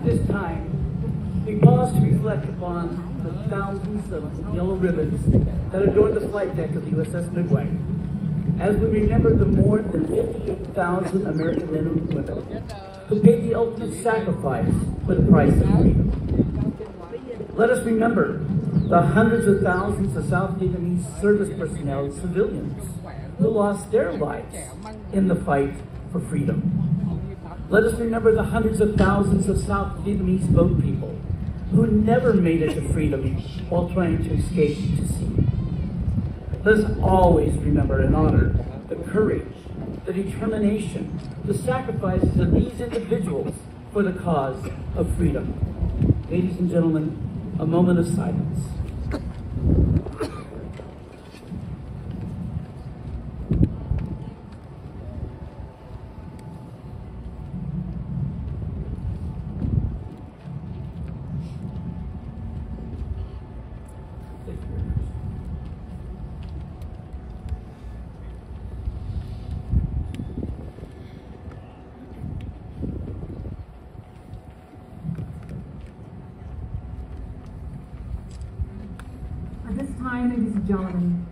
this time, we pause to reflect upon the thousands of yellow ribbons that adorn the flight deck of the USS Midway, as we remember the more than 58,000 American men and women who paid the ultimate sacrifice for the price of freedom. Let us remember the hundreds of thousands of South Vietnamese service personnel and civilians who lost their lives in the fight for freedom. Let us remember the hundreds of thousands of South Vietnamese boat people who never made it to freedom while trying to escape to sea. Let us always remember and honor the courage, the determination, the sacrifices of these individuals for the cause of freedom. Ladies and gentlemen, a moment of silence. Ladies and gentlemen,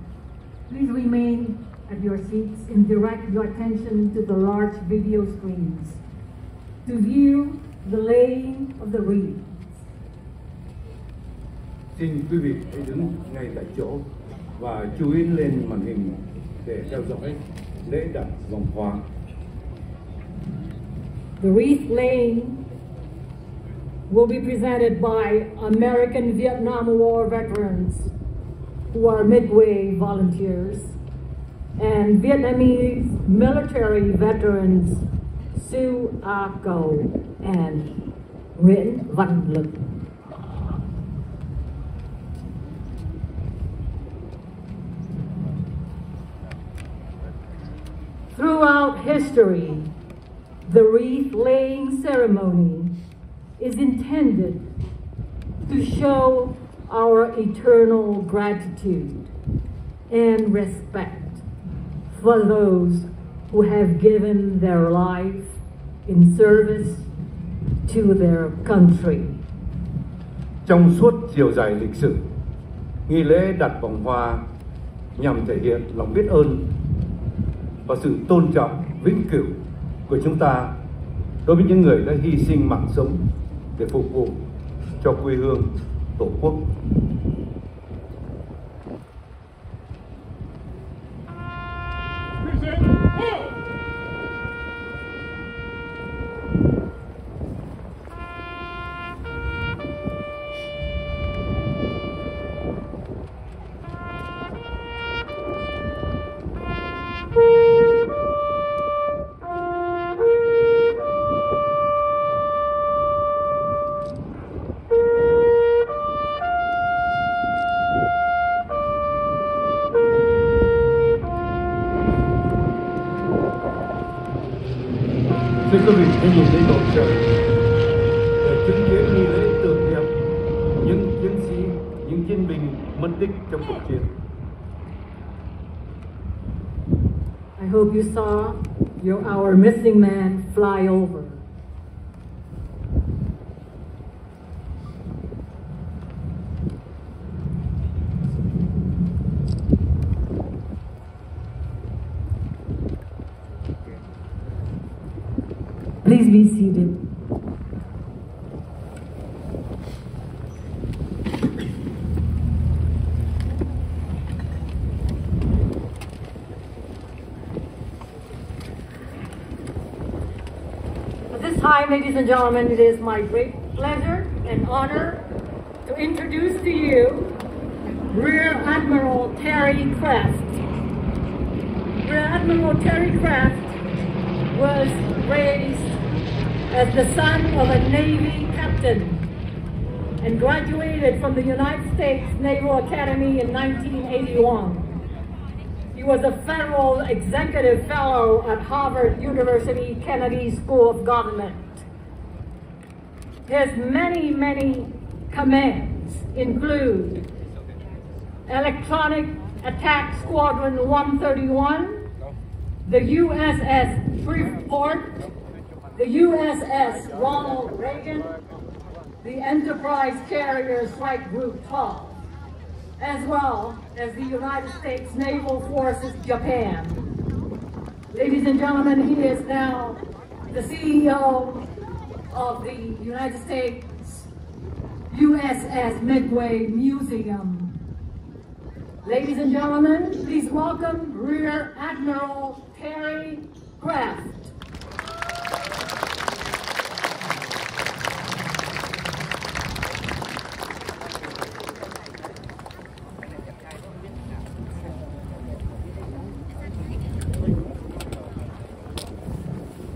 please remain at your seats and direct your attention to the large video screens to view the laying of the wreath. Xin quý vị hãy đứng ngay tại chỗ và chú ý lên màn hình để theo dõi lễ đặt vòng hoa. The wreath laying will be presented by American Vietnam War veterans who are Midway volunteers, and Vietnamese military veterans Sue A. Cầu and Nguyễn Văn Lực. Throughout history, the wreath-laying ceremony is intended to show our eternal gratitude and respect for those who have given their life in service to their country. Trong suốt chiều dài lịch sử, nghi lễ đặt vòng hoa nhằm thể hiện lòng biết ơn và sự tôn trọng vĩnh cửu của chúng ta đối với những người đã hy sinh mạng sống để phục vụ cho quê hương, Tổ quốc. Xin quý vị hãy nhìn lên bầu trời để chứng kiến nghi lễ tưởng niệm những chiến sĩ, những chiến binh mất tích trong cuộc chiến. I hope you saw our missing man fly over. Please be seated. At this time, ladies and gentlemen, it is my great pleasure and honor to introduce to you Rear Admiral Terry Kraft. Rear Admiral Terry Kraft was raised as the son of a Navy captain and graduated from the United States Naval Academy in 1981. He was a federal executive fellow at Harvard University Kennedy School of Government. His many commands include Electronic Attack Squadron 131, the USS Shreveport, the USS Ronald Reagan, the Enterprise Carrier Strike Group 12, as well as the United States Naval Forces Japan. Ladies and gentlemen, he is now the CEO of the United States USS Midway Museum. Ladies and gentlemen, please welcome Rear Admiral Terry Kraft.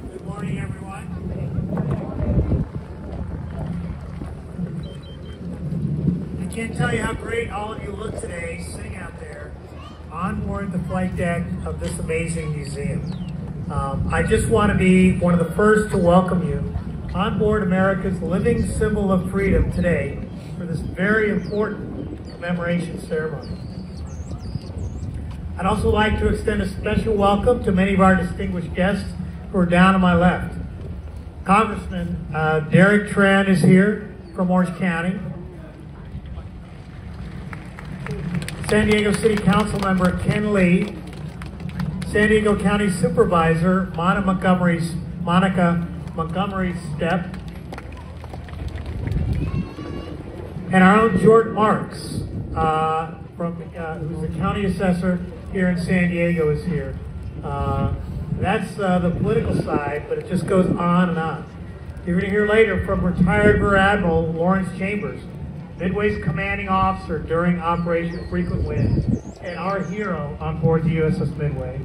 Good morning, everyone. I can't tell you how great all of you look today sitting out there on board the flight deck of this amazing museum. I just want to be one of the first to welcome you on board America's living symbol of freedom today for this very important commemoration ceremony. I'd also like to extend a special welcome to many of our distinguished guests who are down on my left. Congressman Derek Tran is here from Orange County. San Diego City Council member Ken Lee, San Diego County Supervisor Monica Montgomery Stepp, and our own Jordan Marks, who's the county assessor here in San Diego, is here. That's the political side, but it just goes on and on. You're going to hear later from retired Rear Admiral Lawrence Chambers, Midway's commanding officer during Operation Frequent Wind, and our hero on board the USS Midway.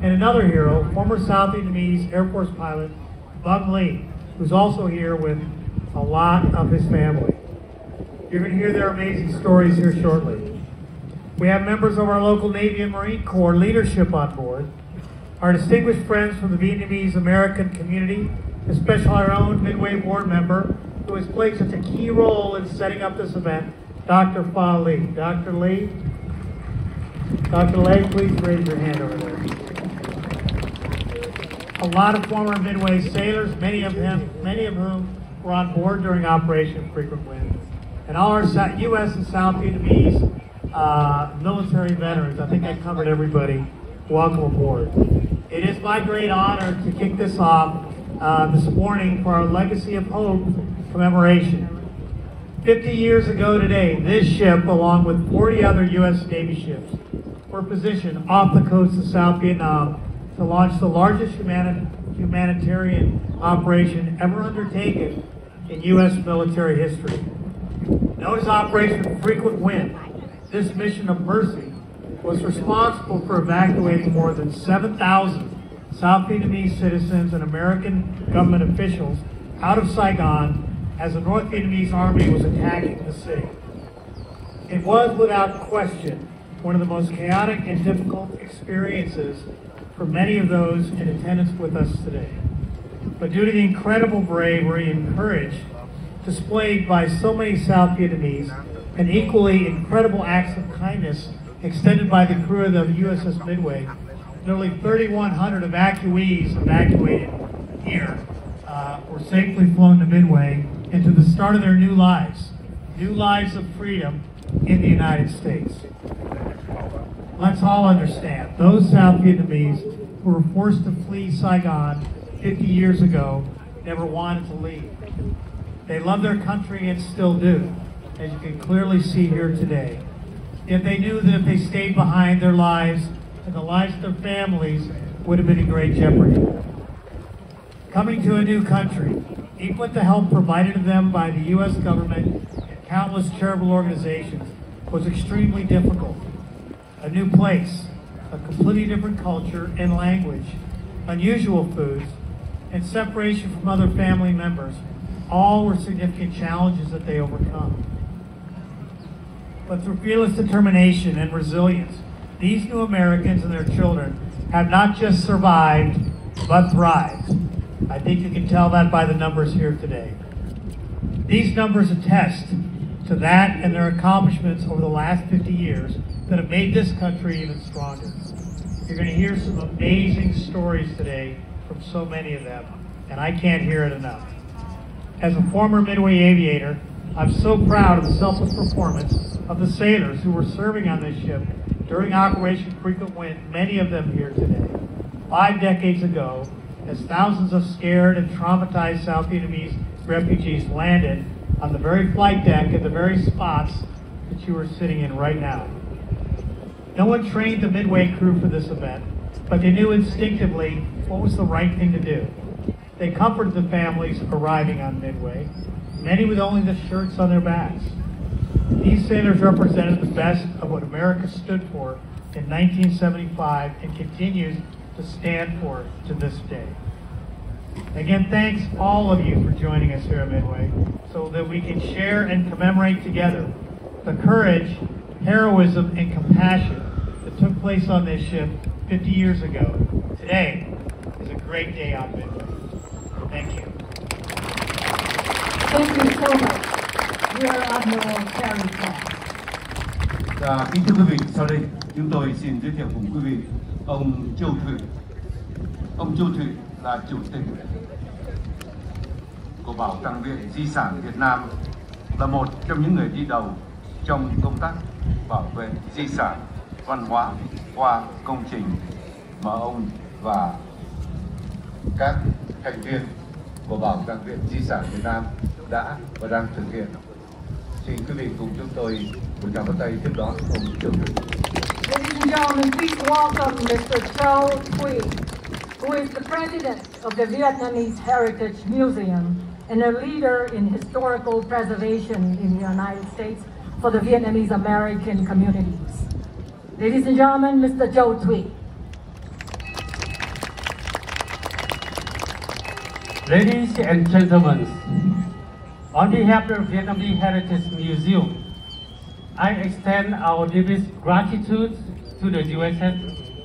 And another hero, former South Vietnamese Air Force pilot Bung Lee, who's also here with a lot of his family. You're going to hear their amazing stories here shortly. We have members of our local Navy and Marine Corps leadership on board, our distinguished friends from the Vietnamese American community, especially our own Midway board member, who has played such a key role in setting up this event, Dr. Pha Lee. Dr. Lee, please raise your hand over there. A lot of former Midway sailors, many of whom were on board during Operation Frequent Wind, and all our U.S. and South Vietnamese military veterans. I think I covered everybody. Welcome aboard. It is my great honor to kick this off this morning for our Legacy of Hope commemoration. 50 years ago today, this ship, along with 40 other U.S. Navy ships, were positioned off the coast of South Vietnam to launch the largest humanitarian operation ever undertaken in U.S. military history. Known as Operation Frequent Wind, this mission of mercy was responsible for evacuating more than 7,000 South Vietnamese citizens and American government officials out of Saigon as the North Vietnamese army was attacking the city. It was, without question, one of the most chaotic and difficult experiences for many of those in attendance with us today. But due to the incredible bravery and courage displayed by so many South Vietnamese, and equally incredible acts of kindness extended by the crew of the USS Midway, nearly 3,100 evacuees evacuated here were safely flown to Midway into the start of their new lives of freedom in the United States. Let's all understand, those South Vietnamese who were forced to flee Saigon 50 years ago never wanted to leave. They love their country and still do, as you can clearly see here today. Yet they knew that if they stayed behind, their lives and the lives of their families would have been in great jeopardy. Coming to a new country, even with the help provided to them by the U.S. government and countless charitable organizations, was extremely difficult. A new place, a completely different culture and language, unusual foods, and separation from other family members, all were significant challenges that they overcome. But through fearless determination and resilience, these new Americans and their children have not just survived, but thrived. I think you can tell that by the numbers here today. These numbers attest to that and their accomplishments over the last 50 years that have made this country even stronger. You're going to hear some amazing stories today from so many of them, and I can't hear it enough. As a former Midway aviator, I'm so proud of the selfless performance of the sailors who were serving on this ship during Operation Frequent Wind, many of them here today. 5 decades ago, as thousands of scared and traumatized South Vietnamese refugees landed on the very flight deck at the very spots that you are sitting in right now. No one trained the Midway crew for this event, but they knew instinctively what was the right thing to do. They comforted the families arriving on Midway, many with only the shirts on their backs. These sailors represented the best of what America stood for in 1975 and continues to stand for to this day. Again, thanks all of you for joining us here at Midway so that we can share and commemorate together the courage, heroism, and compassion that took place on this ship 50 years ago. Today is a great day on Midway. Thank you. Thank you so much, Rear Admiral Terry Pratt. Kính thưa quý vị, sau đây chúng tôi xin giới thiệu cùng quý vị ông Châu Thụy. Ông Châu Thụy là chủ tịch của Bảo tàng Viện Di sản Việt Nam, là một trong những người đi đầu trong công tác bảo vệ di sản văn hóa qua công trình mà ông và các thành viên của Bảo tàng Viện Di sản Việt Nam đã và đang thực hiện. Xin quý vị cùng chúng tôi một tràng bắt tay tiếp đón ông Châu Thụy. Ladies and gentlemen, please welcome Mr. Châu Thuy, who is the president of the Vietnamese Heritage Museum and a leader in historical preservation in the United States for the Vietnamese American communities. Ladies and gentlemen, Mr. Châu Thuy. Ladies and gentlemen, on behalf of the Vietnamese Heritage Museum, I extend our deepest gratitude to the USS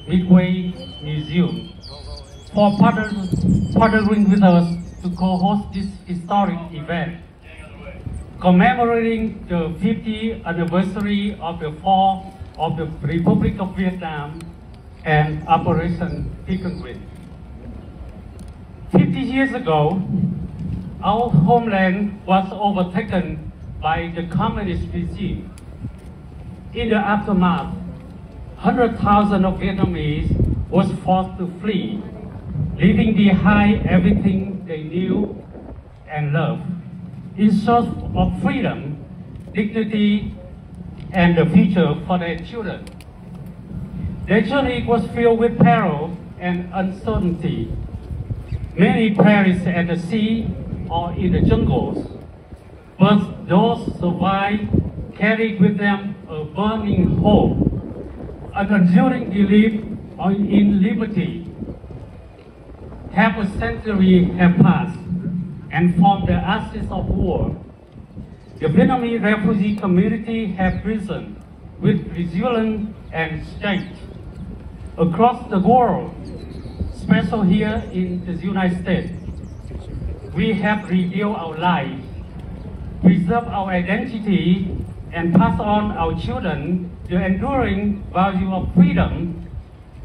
Midway Museum for partnering with us to co-host this historic event, commemorating the 50th anniversary of the fall of the Republic of Vietnam and Operation Frequent Wind. 50 years ago, our homeland was overtaken by the communist regime. In the aftermath, 100,000 of Vietnamese was forced to flee, leaving behind everything they knew and loved, in search of freedom, dignity, and the future for their children. Their journey was filled with peril and uncertainty. Many perished at the sea or in the jungles, but those survived carried with them a burning hope, an enduring belief in liberty. Half a century have passed, and from the ashes of war, the Vietnamese refugee community have risen with resilience and strength. Across the world, especially here in the United States, we have rebuilt our lives, preserved our identity, and passed on our children the enduring value of freedom,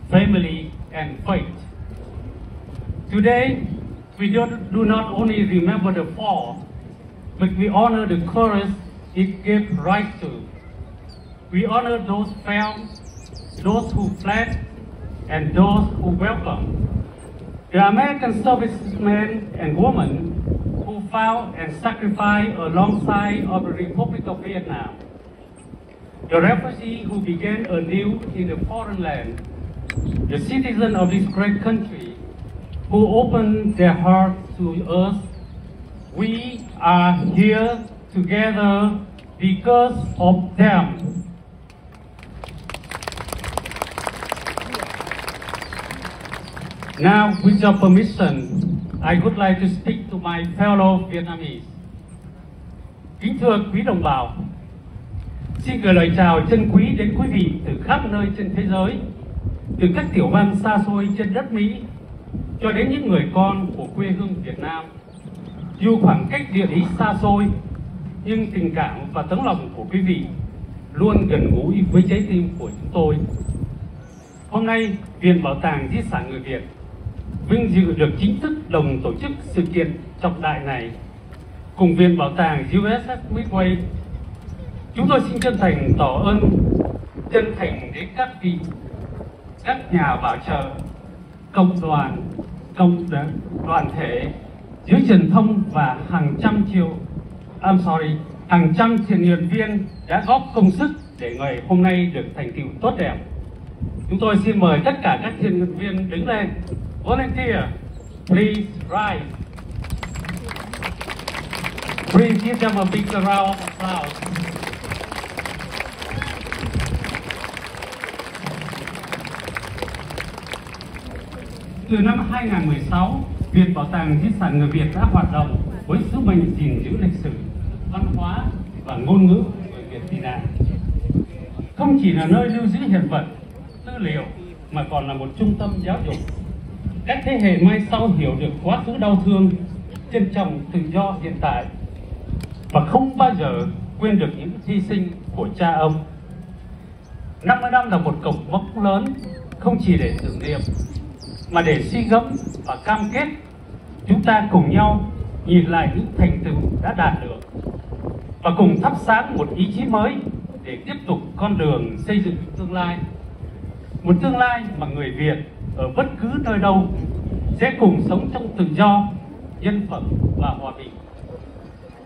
family, and faith. Today, we do not only remember the fall, but we honor the courage it gave rise to. We honor those found, those who fled, and those who welcomed. The American servicemen and women who fought and sacrificed alongside of the Republic of Vietnam. The refugees who began anew in the foreign land. The citizens of this great country who opened their hearts to us. We are here together because of them. Now, with your permission, I would like to speak to my fellow Vietnamese. Kính thưa quý đồng bào, xin gửi lời chào chân quý đến quý vị từ khắp nơi trên thế giới, từ các tiểu bang xa xôi trên đất Mỹ, cho đến những người con của quê hương Việt Nam. Dù khoảng cách địa lý xa xôi, nhưng tình cảm và tấm lòng của quý vị luôn gần gũi với trái tim của chúng tôi. Hôm nay, Viện Bảo tàng Di sản Người Việt vinh dự được chính thức đồng tổ chức sự kiện trọng đại này. cùng Viện Bảo tàng USS Midway, chúng tôi xin chân thành tỏ ơn chân thành đến các vị, các nhà bảo trợ, cộng đoàn thể, giới truyền thông và hàng trăm thiện nguyện viên đã góp công sức để ngày hôm nay được thành tựu tốt đẹp. Chúng tôi xin mời tất cả các thiện nguyện viên đứng lên. Volunteer, please rise. Please give them a big round of applause. Từ năm 2016, Viện Bảo tàng Di sản Người Việt đã hoạt động với sứ mệnh gìn giữ lịch sử, văn hóa và ngôn ngữ người Việt tị nạn. Không chỉ là nơi lưu giữ hiện vật, tư liệu mà còn là một trung tâm giáo dục. Các thế hệ mai sau hiểu được quá khứ đau thương, trân trọng tự do hiện tại và không bao giờ quên được những hy sinh của cha ông. 50 năm là một cột mốc lớn, không chỉ để tưởng niệm mà để suy gẫm và cam kết chúng ta cùng nhau nhìn lại những thành tựu đã đạt được và cùng thắp sáng một ý chí mới để tiếp tục con đường xây dựng tương lai. Một tương lai mà người Việt ở bất cứ nơi đâu sẽ cùng sống trong tự do, nhân phẩm và hòa bình.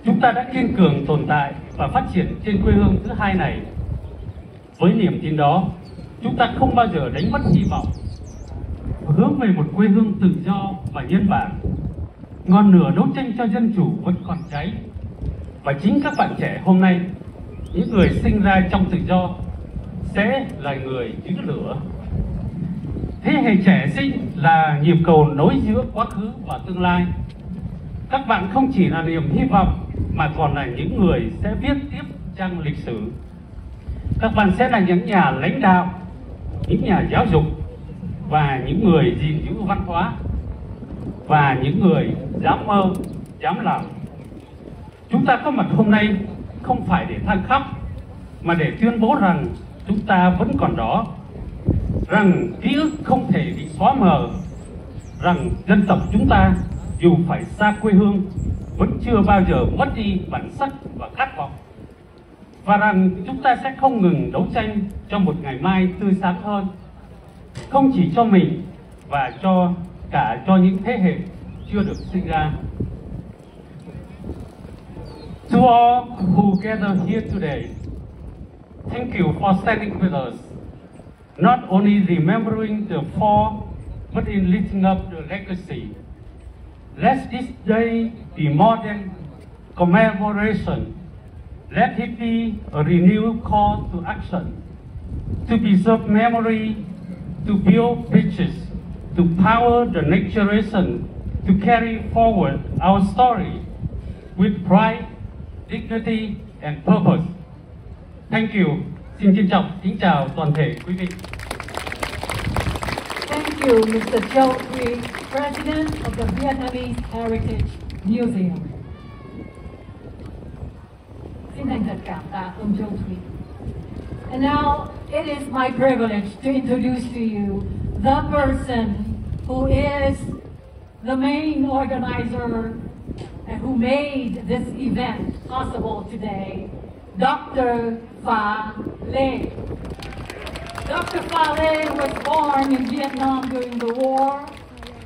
Chúng ta đã kiên cường tồn tại và phát triển trên quê hương thứ hai này. Với niềm tin đó, chúng ta không bao giờ đánh mất hy vọng, hướng về một quê hương tự do và nhân bản. Ngọn lửa đấu tranh cho dân chủ vẫn còn cháy. Và chính các bạn trẻ hôm nay, những người sinh ra trong tự do, sẽ là người giữ lửa. Thế hệ trẻ sinh là nhịp cầu nối giữa quá khứ và tương lai. Các bạn không chỉ là niềm hy vọng mà còn là những người sẽ viết tiếp trang lịch sử. Các bạn sẽ là những nhà lãnh đạo, những nhà giáo dục và những người gìn giữ văn hóa và những người dám mơ, dám làm. Chúng ta có mặt hôm nay không phải để than khóc mà để tuyên bố rằng chúng ta vẫn còn đó, rằng ký ức không thể bị xóa mờ, rằng dân tộc chúng ta dù phải xa quê hương vẫn chưa bao giờ mất đi bản sắc và khát vọng, và rằng chúng ta sẽ không ngừng đấu tranh cho một ngày mai tươi sáng hơn, không chỉ cho mình và cả cho những thế hệ chưa được sinh ra. To all who gather here today, thank you for standing with us, not only remembering the fall, but in lifting up the legacy. Let this day be more than commemoration. Let it be a renewed call to action, to preserve memory, to build bridges, to power the next generation, to carry forward our story with pride, dignity and purpose. Thank you. Xin trân trọng kính chào toàn thể quý vị. Thank you, Mr. Châu Thủy, President of the Vietnamese Heritage Museum. Xin thành thật cảm tạ ông Châu Thủy. And now it is my privilege to introduce to you the person who is the main organizer and who made this event possible today, Dr. Pha Lê. Dr. Pha Lê was born in Vietnam during the war,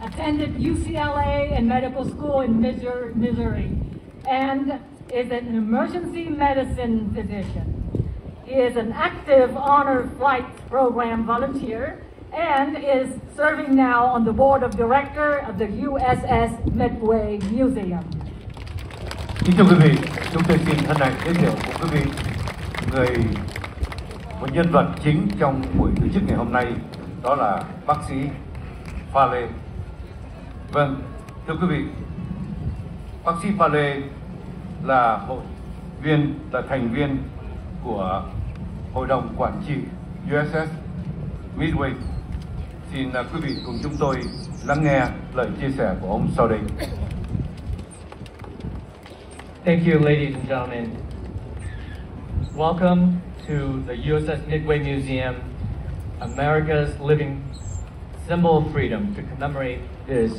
attended UCLA and medical school in Missouri, and is an emergency medicine physician. He is an active honor flight program volunteer and is serving now on the board of director of the USS Midway Museum. Kính thưa quý vị, chúng tôi xin hân hạnh giới thiệu với quý vị một nhân vật chính trong buổi tổ chức ngày hôm nay, đó là bác sĩ Pha Lê. Vâng, thưa quý vị, bác sĩ Pha Lê là thành viên của Hội đồng Quản trị USS Midway. Xin quý vị cùng chúng tôi lắng nghe lời chia sẻ của ông sau đây. Thank you, ladies and gentlemen. Welcome to the USS Midway Museum, America's living symbol of freedom, to commemorate this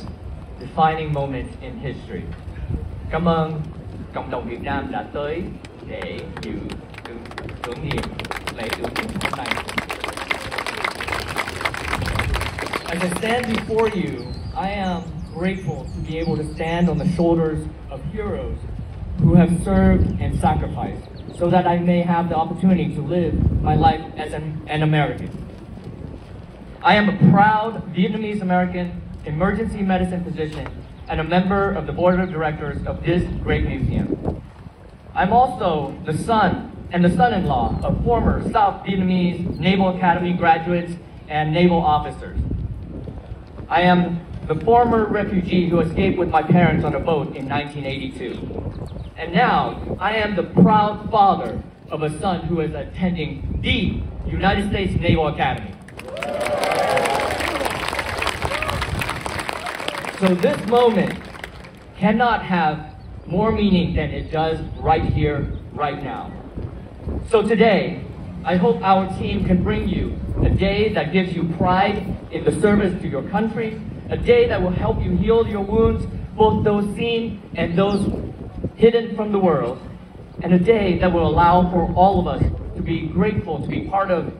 defining moment in history. Cảm ơn cộng đồng Việt Nam đã tới để dự tưởng niệm lễ tưởng niệm hôm nay. As I stand before you, I am grateful to be able to stand on the shoulders of heroes who have served and sacrificed so that I may have the opportunity to live my life as an American. I am a proud Vietnamese American emergency medicine physician and a member of the board of directors of this great museum. I'm also the son and the son-in-law of former South Vietnamese Naval Academy graduates and naval officers. I am the former refugee who escaped with my parents on a boat in 1982. And now, I am the proud father of a son who is attending the United States Naval Academy. So this moment cannot have more meaning than it does right here, right now. So today, I hope our team can bring you a day that gives you pride in the service to your country, a day that will help you heal your wounds, both those seen and those hidden from the world, and a day that will allow for all of us to be grateful to be part of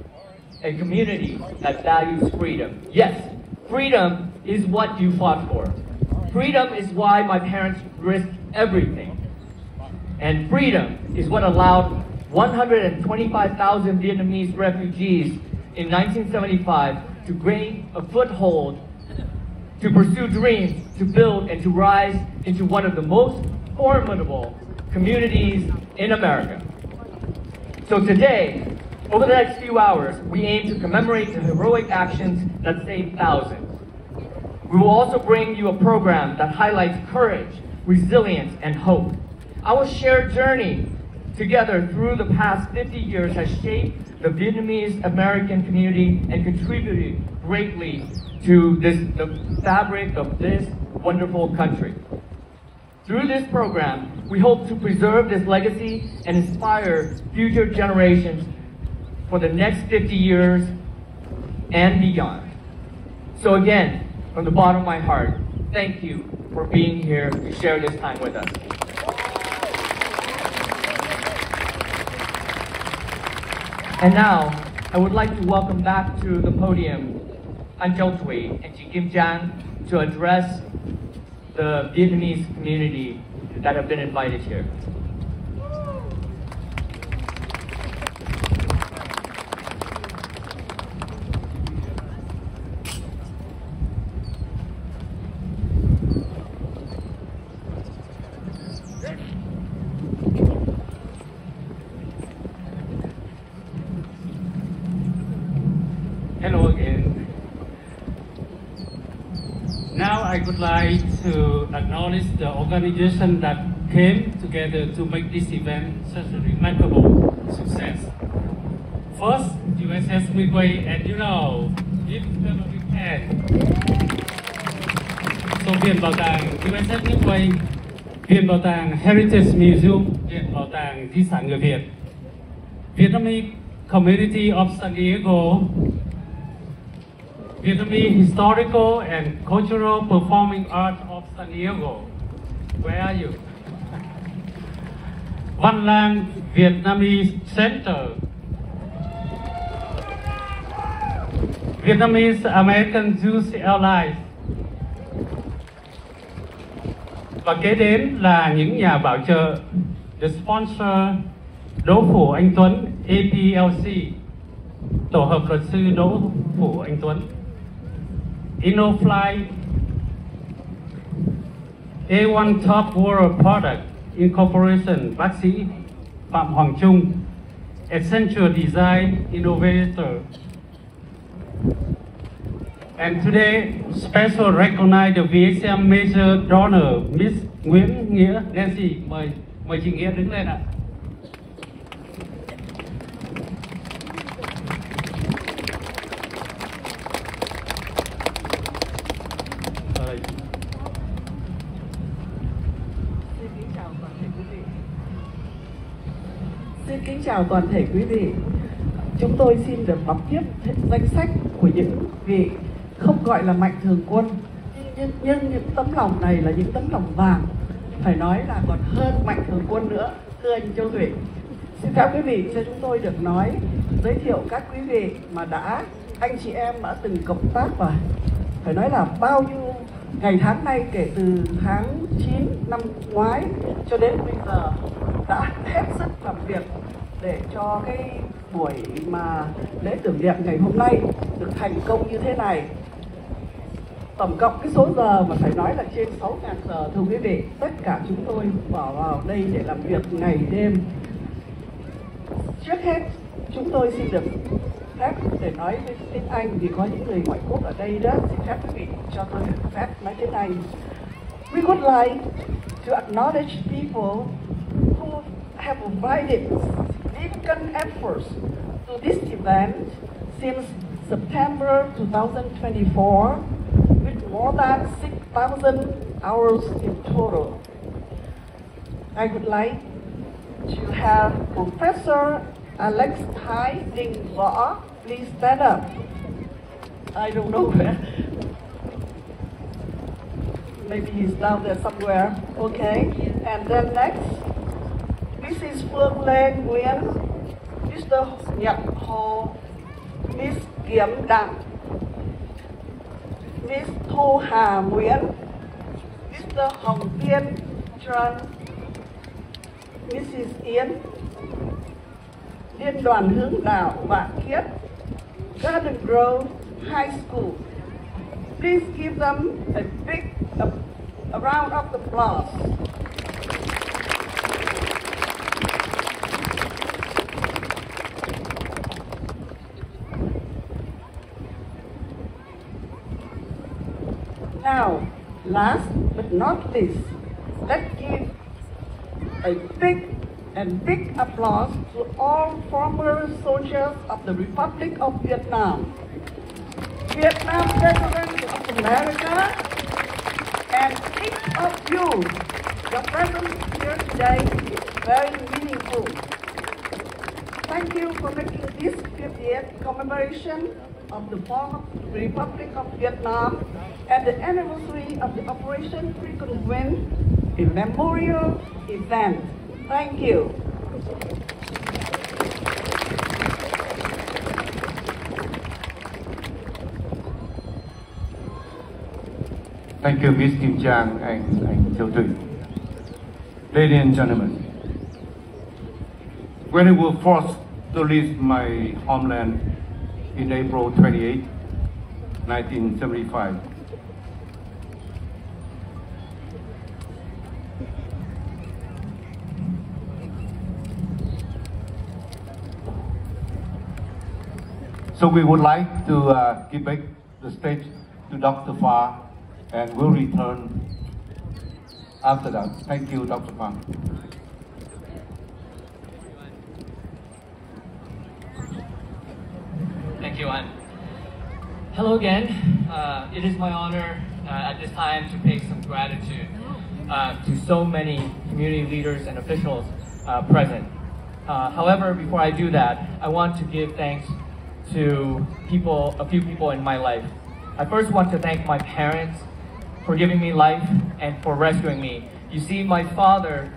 a community that values freedom. Yes, freedom is what you fought for. Freedom is why my parents risked everything. And freedom is what allowed 125,000 Vietnamese refugees in 1975 to gain a foothold, to pursue dreams, to build and to rise into one of the most formidable communities in America. So today, over the next few hours, we aim to commemorate the heroic actions that saved thousands. We will also bring you a program that highlights courage, resilience, and hope. Our shared journey together through the past 50 years has shaped the Vietnamese American community and contributed greatly to the fabric of this wonderful country. Through this program, we hope to preserve this legacy and inspire future generations for the next 50 years and beyond. So again, from the bottom of my heart, thank you for being here to share this time with us. And now, I would like to welcome back to the podium anh Châu Thủy and chị Kim Trang to address the Vietnamese community that have been invited here. Hello again. Now I would like to acknowledge the organization that came together to make this event such a remarkable success. First, USS Midway, and you know, give them a big hand. So, Viện Bảo tàng USS Midway, Viện Bảo tàng Heritage Museum, Viện Bảo tàng Di sản người Việt, Vietnamese Community of San Diego, Vietnamese Historical and Cultural Performing Arts of San Diego. Where are you? Văn Lang Vietnamese Center, Vietnamese American Jewish Airlines. Và kế đến là những nhà bảo trợ, the sponsor Đỗ Phủ Anh Tuấn, APLC, tổ hợp luật sư Đỗ Phủ Anh Tuấn. InnoFly, A1 Top World Product Incorporation, bác sĩ Phạm Hoàng Trung, Essential Design Innovator. And today, special recognize the VSM Major Donor, Miss Nguyễn Nghĩa Nancy. Mời chị Nghĩa đứng lên ạ. Xin kính chào toàn thể quý vị. Chúng tôi xin được đọc tiếp danh sách của những vị không gọi là mạnh thường quân, nhưng những tấm lòng này là những tấm lòng vàng phải nói là còn hơn mạnh thường quân nữa, thưa anh Châu Thủy. Xin phép quý vị cho chúng tôi được nói, giới thiệu các quý vị mà anh chị em đã từng cộng tác và phải nói là bao nhiêu ngày tháng nay, kể từ tháng 9 năm ngoái cho đến bây giờ đã hết sức làm việc để cho cái buổi mà lễ tưởng niệm ngày hôm nay được thành công như thế này. Tổng cộng cái số giờ mà phải nói là trên 6.000 giờ, thưa quý vị. Tất cả chúng tôi vào đây để làm việc ngày đêm. Trước hết chúng tôi xin được phép để nói với tiếng Anh vì có những người ngoại quốc ở đây đó. Xin phép quý vị cho tôi được phép nói tiếng Anh. We would like to acknowledge people who have provided significant efforts to this event since September 2024 with more than 6,000 hours in total. I would like to have Professor Alex Thái Đình Võ please stand up. I don't know where. Maybe he's down there somewhere. Okay. And then next, Mrs. Phương Lê Nguyễn, Mr. Nhật Hồ, Miss Kiểm Đặng, Miss Thu Hà Nguyễn, Mr. Hồng Tiên Trần, Mrs. Yến, Liên đoàn Hướng Đạo Vạn Kiết, Garden Grove High School. Please give them a round of applause. Now, last but not least, let's give a big applause to all former soldiers of the Republic of Vietnam, Vietnam veterans of America, and each of you, your presence here today is very meaningful. Thank you for making this 50th commemoration of the fall of the Republic of Vietnam and the anniversary of the Operation Frequent Wind a memorial event. Thank you. Thank you, Miss Kim Chang and Châu Thủy. Ladies and gentlemen, when I was forced to leave my homeland in April 28, 1975, so we would like to give back the stage to Dr. Fa, and we'll return after that. Thank you, Dr. Fa. Thank you, An. Hello again. It is my honor at this time to pay some gratitude to so many community leaders and officials present. However, before I do that, I want to give thanks to a few people in my life. I first want to thank my parents for giving me life and for rescuing me. You see, my father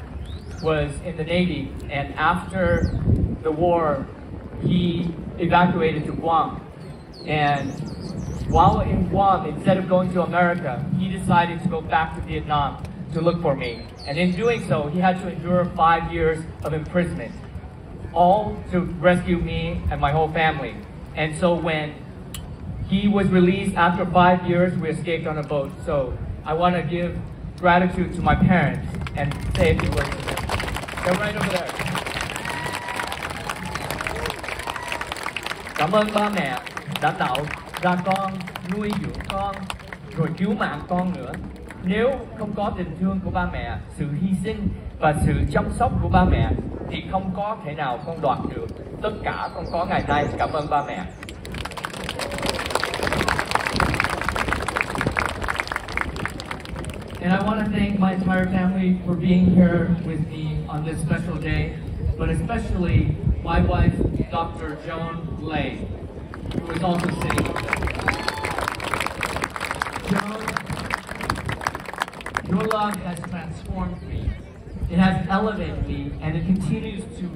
was in the Navy, and after the war, he evacuated to Guam. And while in Guam, instead of going to America, he decided to go back to Vietnam to look for me. And in doing so, he had to endure 5 years of imprisonment, all to rescue me and my whole family. And so when he was released after 5 years, we escaped on a boat. So I want to give gratitude to my parents and say a few words to them. They're right over there. Cảm ơn ba mẹ đã tạo ra con, nuôi dưỡng con, rồi cứu mạng con nữa. Nếu không có tình thương của ba mẹ, sự hy sinh và sự chăm sóc của ba mẹ thì không có thể nào con đoạt được tất cả con có ngày nay. Cảm ơn ba mẹ. And I want to thank my entire family for being here with me on this special day, but especially my wife, Dr. Joan Lay, who is also sitting over there. Joan, your love has transformed me. It has elevated me, and it continues to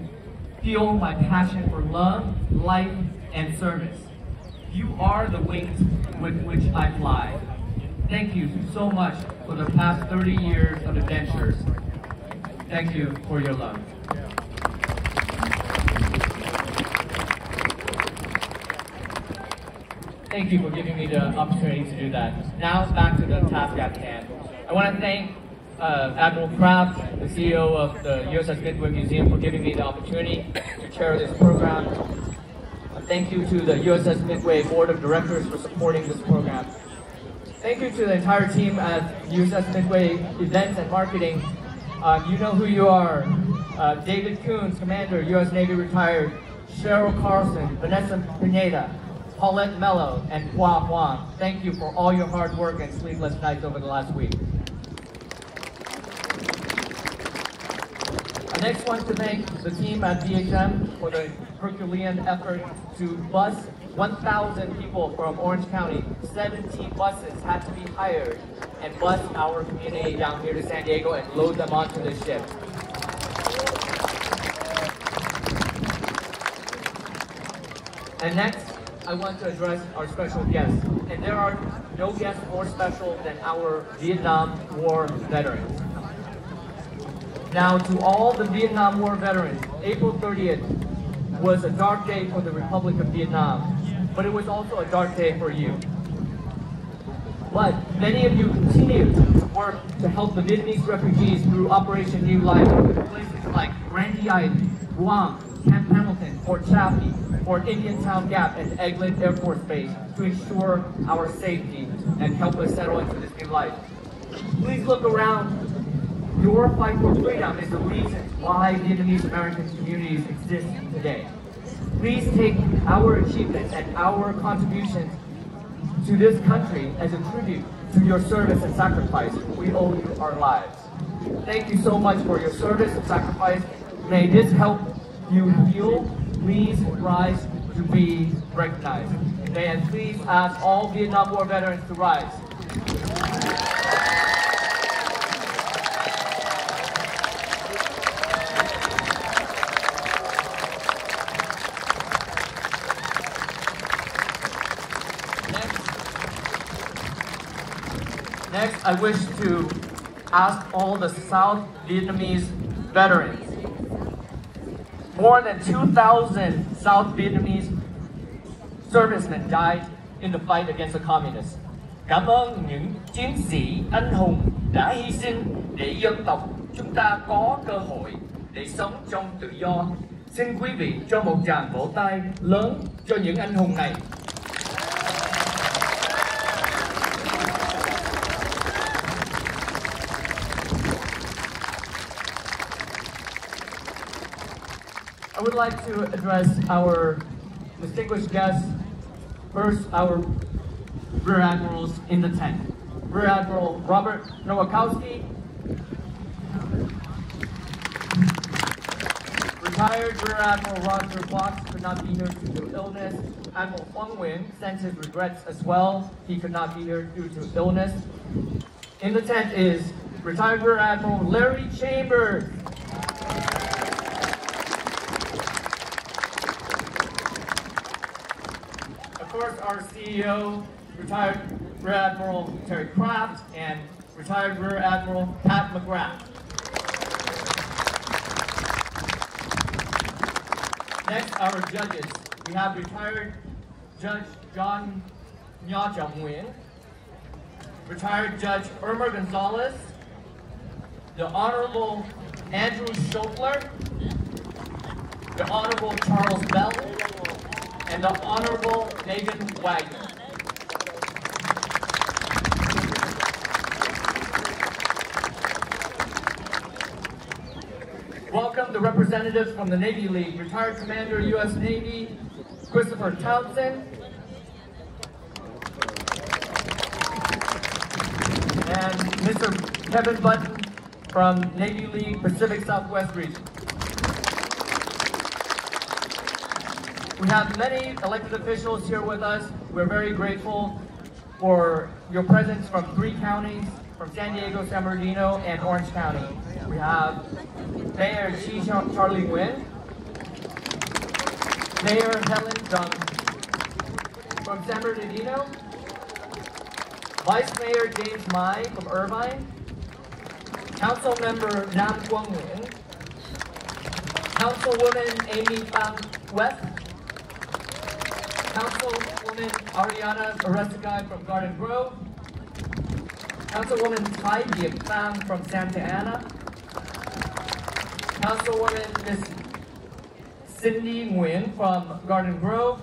fuel my passion for love, life, and service. You are the wings with which I fly. Thank you so much for the past 30 years of adventures. Thank you for your love. Thank you for giving me the opportunity to do that. Now back to the task at hand. I want to thank Admiral Kraft, the CEO of the USS Midway Museum, for giving me the opportunity to chair this program. Thank you to the USS Midway Board of Directors for supporting this program. Thank you to the entire team at USS Midway Events and Marketing. You know who you are. David Coons, Commander, U.S. Navy retired. Cheryl Carlson, Vanessa Pineda, Paulette Mello, and Hua Huang. Thank you for all your hard work and sleepless nights over the last week. I next want to thank the team at DHM for the Herculean effort to bus 1,000 people from Orange County. 17 buses had to be hired and bus our community down here to San Diego and load them onto the ship. And next, I want to address our special guests. And there are no guests more special than our Vietnam War veterans. Now, to all the Vietnam War veterans, April 30th was a dark day for the Republic of Vietnam, but it was also a dark day for you. But many of you continue to work to help the Vietnamese refugees through Operation New Life in places like Randy Island, Guam, Camp Hamilton, Fort Chaffee, Fort Indian Town Gap, and Eglin Air Force Base to ensure our safety and help us settle into this new life. Please look around. Your fight for freedom is the reason why Vietnamese American communities exist today. Please take our achievements and our contributions to this country as a tribute to your service and sacrifice. We owe you our lives. Thank you so much for your service and sacrifice. May this help you heal. Please rise to be recognized. May I please ask all Vietnam War veterans to rise. Next, I wish to ask all the South Vietnamese veterans. More than 2,000 South Vietnamese servicemen died in the fight against the communists. Cảm ơn những chiến sĩ anh hùng đã hy sinh để dân tộc chúng ta có cơ hội để sống trong tự do. Xin quý vị cho một tràng vỗ tay lớn cho những anh hùng này. I would like to address our distinguished guests. First, our Rear Admirals in the tent. Rear Admiral Robert Nowakowski, retired Rear Admiral Roger Fox could not be here due to illness. Admiral Huang Nguyen sends his regrets as well. He could not be here due to illness. In the tent is retired Rear Admiral Larry Chambers. Of course, our CEO, retired Rear Admiral Terry Kraft, and retired Rear Admiral Pat McGrath. Next, our judges. We have retired Judge John Nha Chong Nguyen, retired Judge Irma Gonzalez, the Honorable Andrew Schofler, the Honorable Charles Bell, and the Honorable Megan Wagner. Welcome the representatives from the Navy League, retired Commander, U.S. Navy, Christopher Townsend, and Mr. Kevin Button from Navy League, Pacific Southwest region. We have many elected officials here with us. We're very grateful for your presence from 3 counties, from San Diego, San Bernardino, and Orange County. We have Mayor Charlie Nguyen, Mayor Helen Dung from San Bernardino, Vice Mayor James Mai from Irvine, Council Member Nam Quang Nguyen, Councilwoman Amy Pham West, Councilwoman Ariana Arestigai from Garden Grove, Councilwoman Tai Diệp Pham from Santa Ana, Councilwoman Ms. Cindy Nguyen from Garden Grove,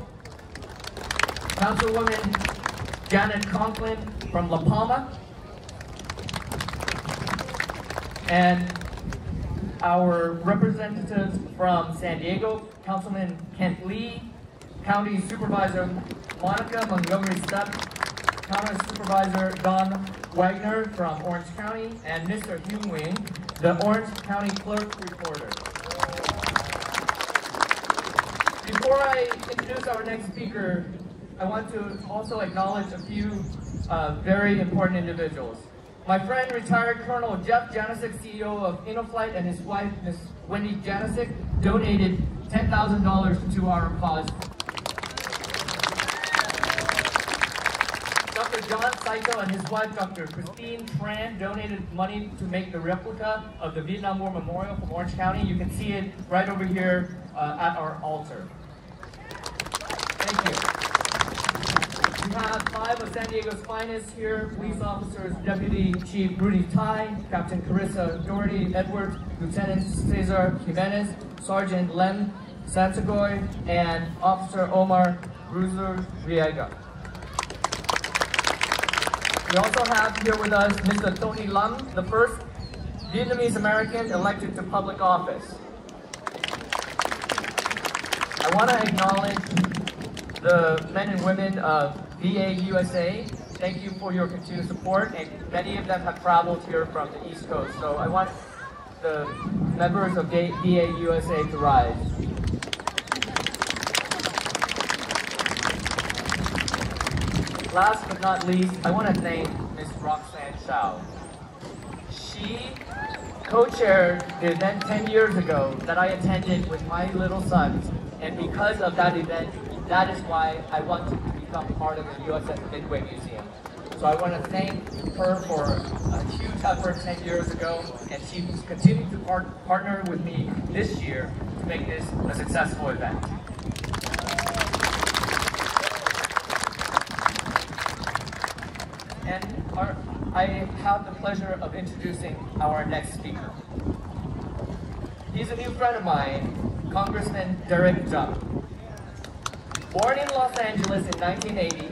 Councilwoman Janet Conklin from La Palma, and our representatives from San Diego, Councilman Kent Lee, County Supervisor Monica Montgomery Stepp, County Supervisor Don Wagner from Orange County, and Mr. Hugh Wing, the Orange County Clerk Reporter. Before I introduce our next speaker, I want to also acknowledge a few very important individuals. My friend, retired Colonel Jeff Janasic, CEO of InnoFlight, and his wife, Ms. Wendy Janasic, donated $10,000 to our cause. Dr. John Saito and his wife, Dr. Christine Tran, donated money to make the replica of the Vietnam War Memorial from Orange County. You can see it right over here at our altar. Thank you. We have 5 of San Diego's finest here: police officers, Deputy Chief Rudy Tai, Captain Carissa Doherty Edwards, Lieutenant Cesar Jimenez, Sergeant Lem Santagoy, and Officer Omar Bruiser Riega. We also have here with us Mr. Tony Lam, the first Vietnamese American elected to public office. I want to acknowledge the men and women of VA USA. Thank you for your continued support, and many of them have traveled here from the East Coast. So I want the members of VA USA to rise. Last but not least, I want to thank Ms. Roxanne Shao. She co-chaired the event 10 years ago that I attended with my little sons, and because of that event, that is why I want to become part of the USS Midway Museum. So I want to thank her for a huge effort 10 years ago, and she's continued to partner with me this year to make this a successful event. And I have the pleasure of introducing our next speaker. He's a new friend of mine, Congressman Derek Jung. Born in Los Angeles in 1980,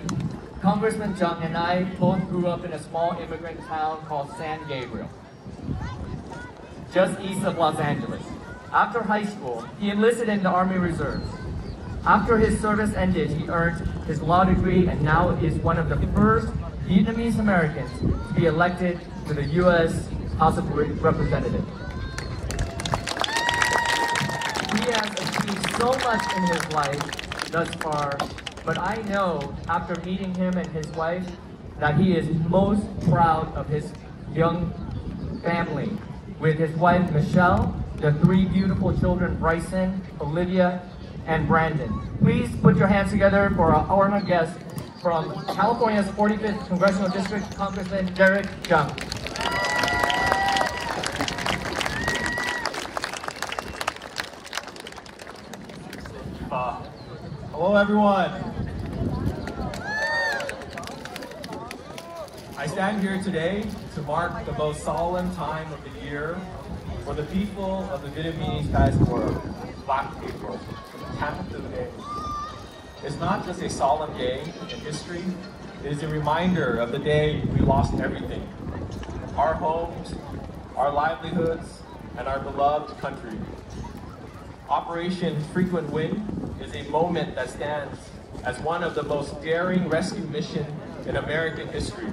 Congressman Jung and I both grew up in a small immigrant town called San Gabriel, just east of Los Angeles. After high school, he enlisted in the Army Reserves. After his service ended, he earned his law degree and now is one of the first Vietnamese Americans to be elected to the U.S. House of Representatives. He has achieved so much in his life thus far, but I know after meeting him and his wife that he is most proud of his young family, with his wife Michelle, the 3 beautiful children Bryson, Olivia, and Brandon. Please put your hands together for our honored guest from California's 45th Congressional District, Congressman Derek Jung. Hello, everyone. I stand here today to mark the most solemn time of the year for the people of the Vietnamese diaspora, Black people, the 10th of the day. It's not just a solemn day in history, it is a reminder of the day we lost everything. Our homes, our livelihoods, and our beloved country. Operation Frequent Wind is a moment that stands as one of the most daring rescue missions in American history.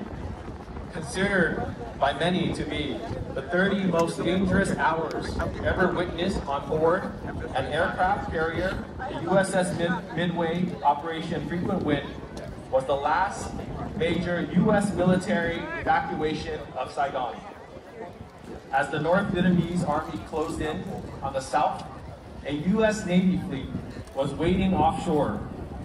Considered by many to be the 30 most dangerous hours ever witnessed on board an aircraft carrier, the USS Midway. Operation Frequent Wind was the last major U.S. military evacuation of Saigon. As the North Vietnamese army closed in on the south, a U.S. Navy fleet was waiting offshore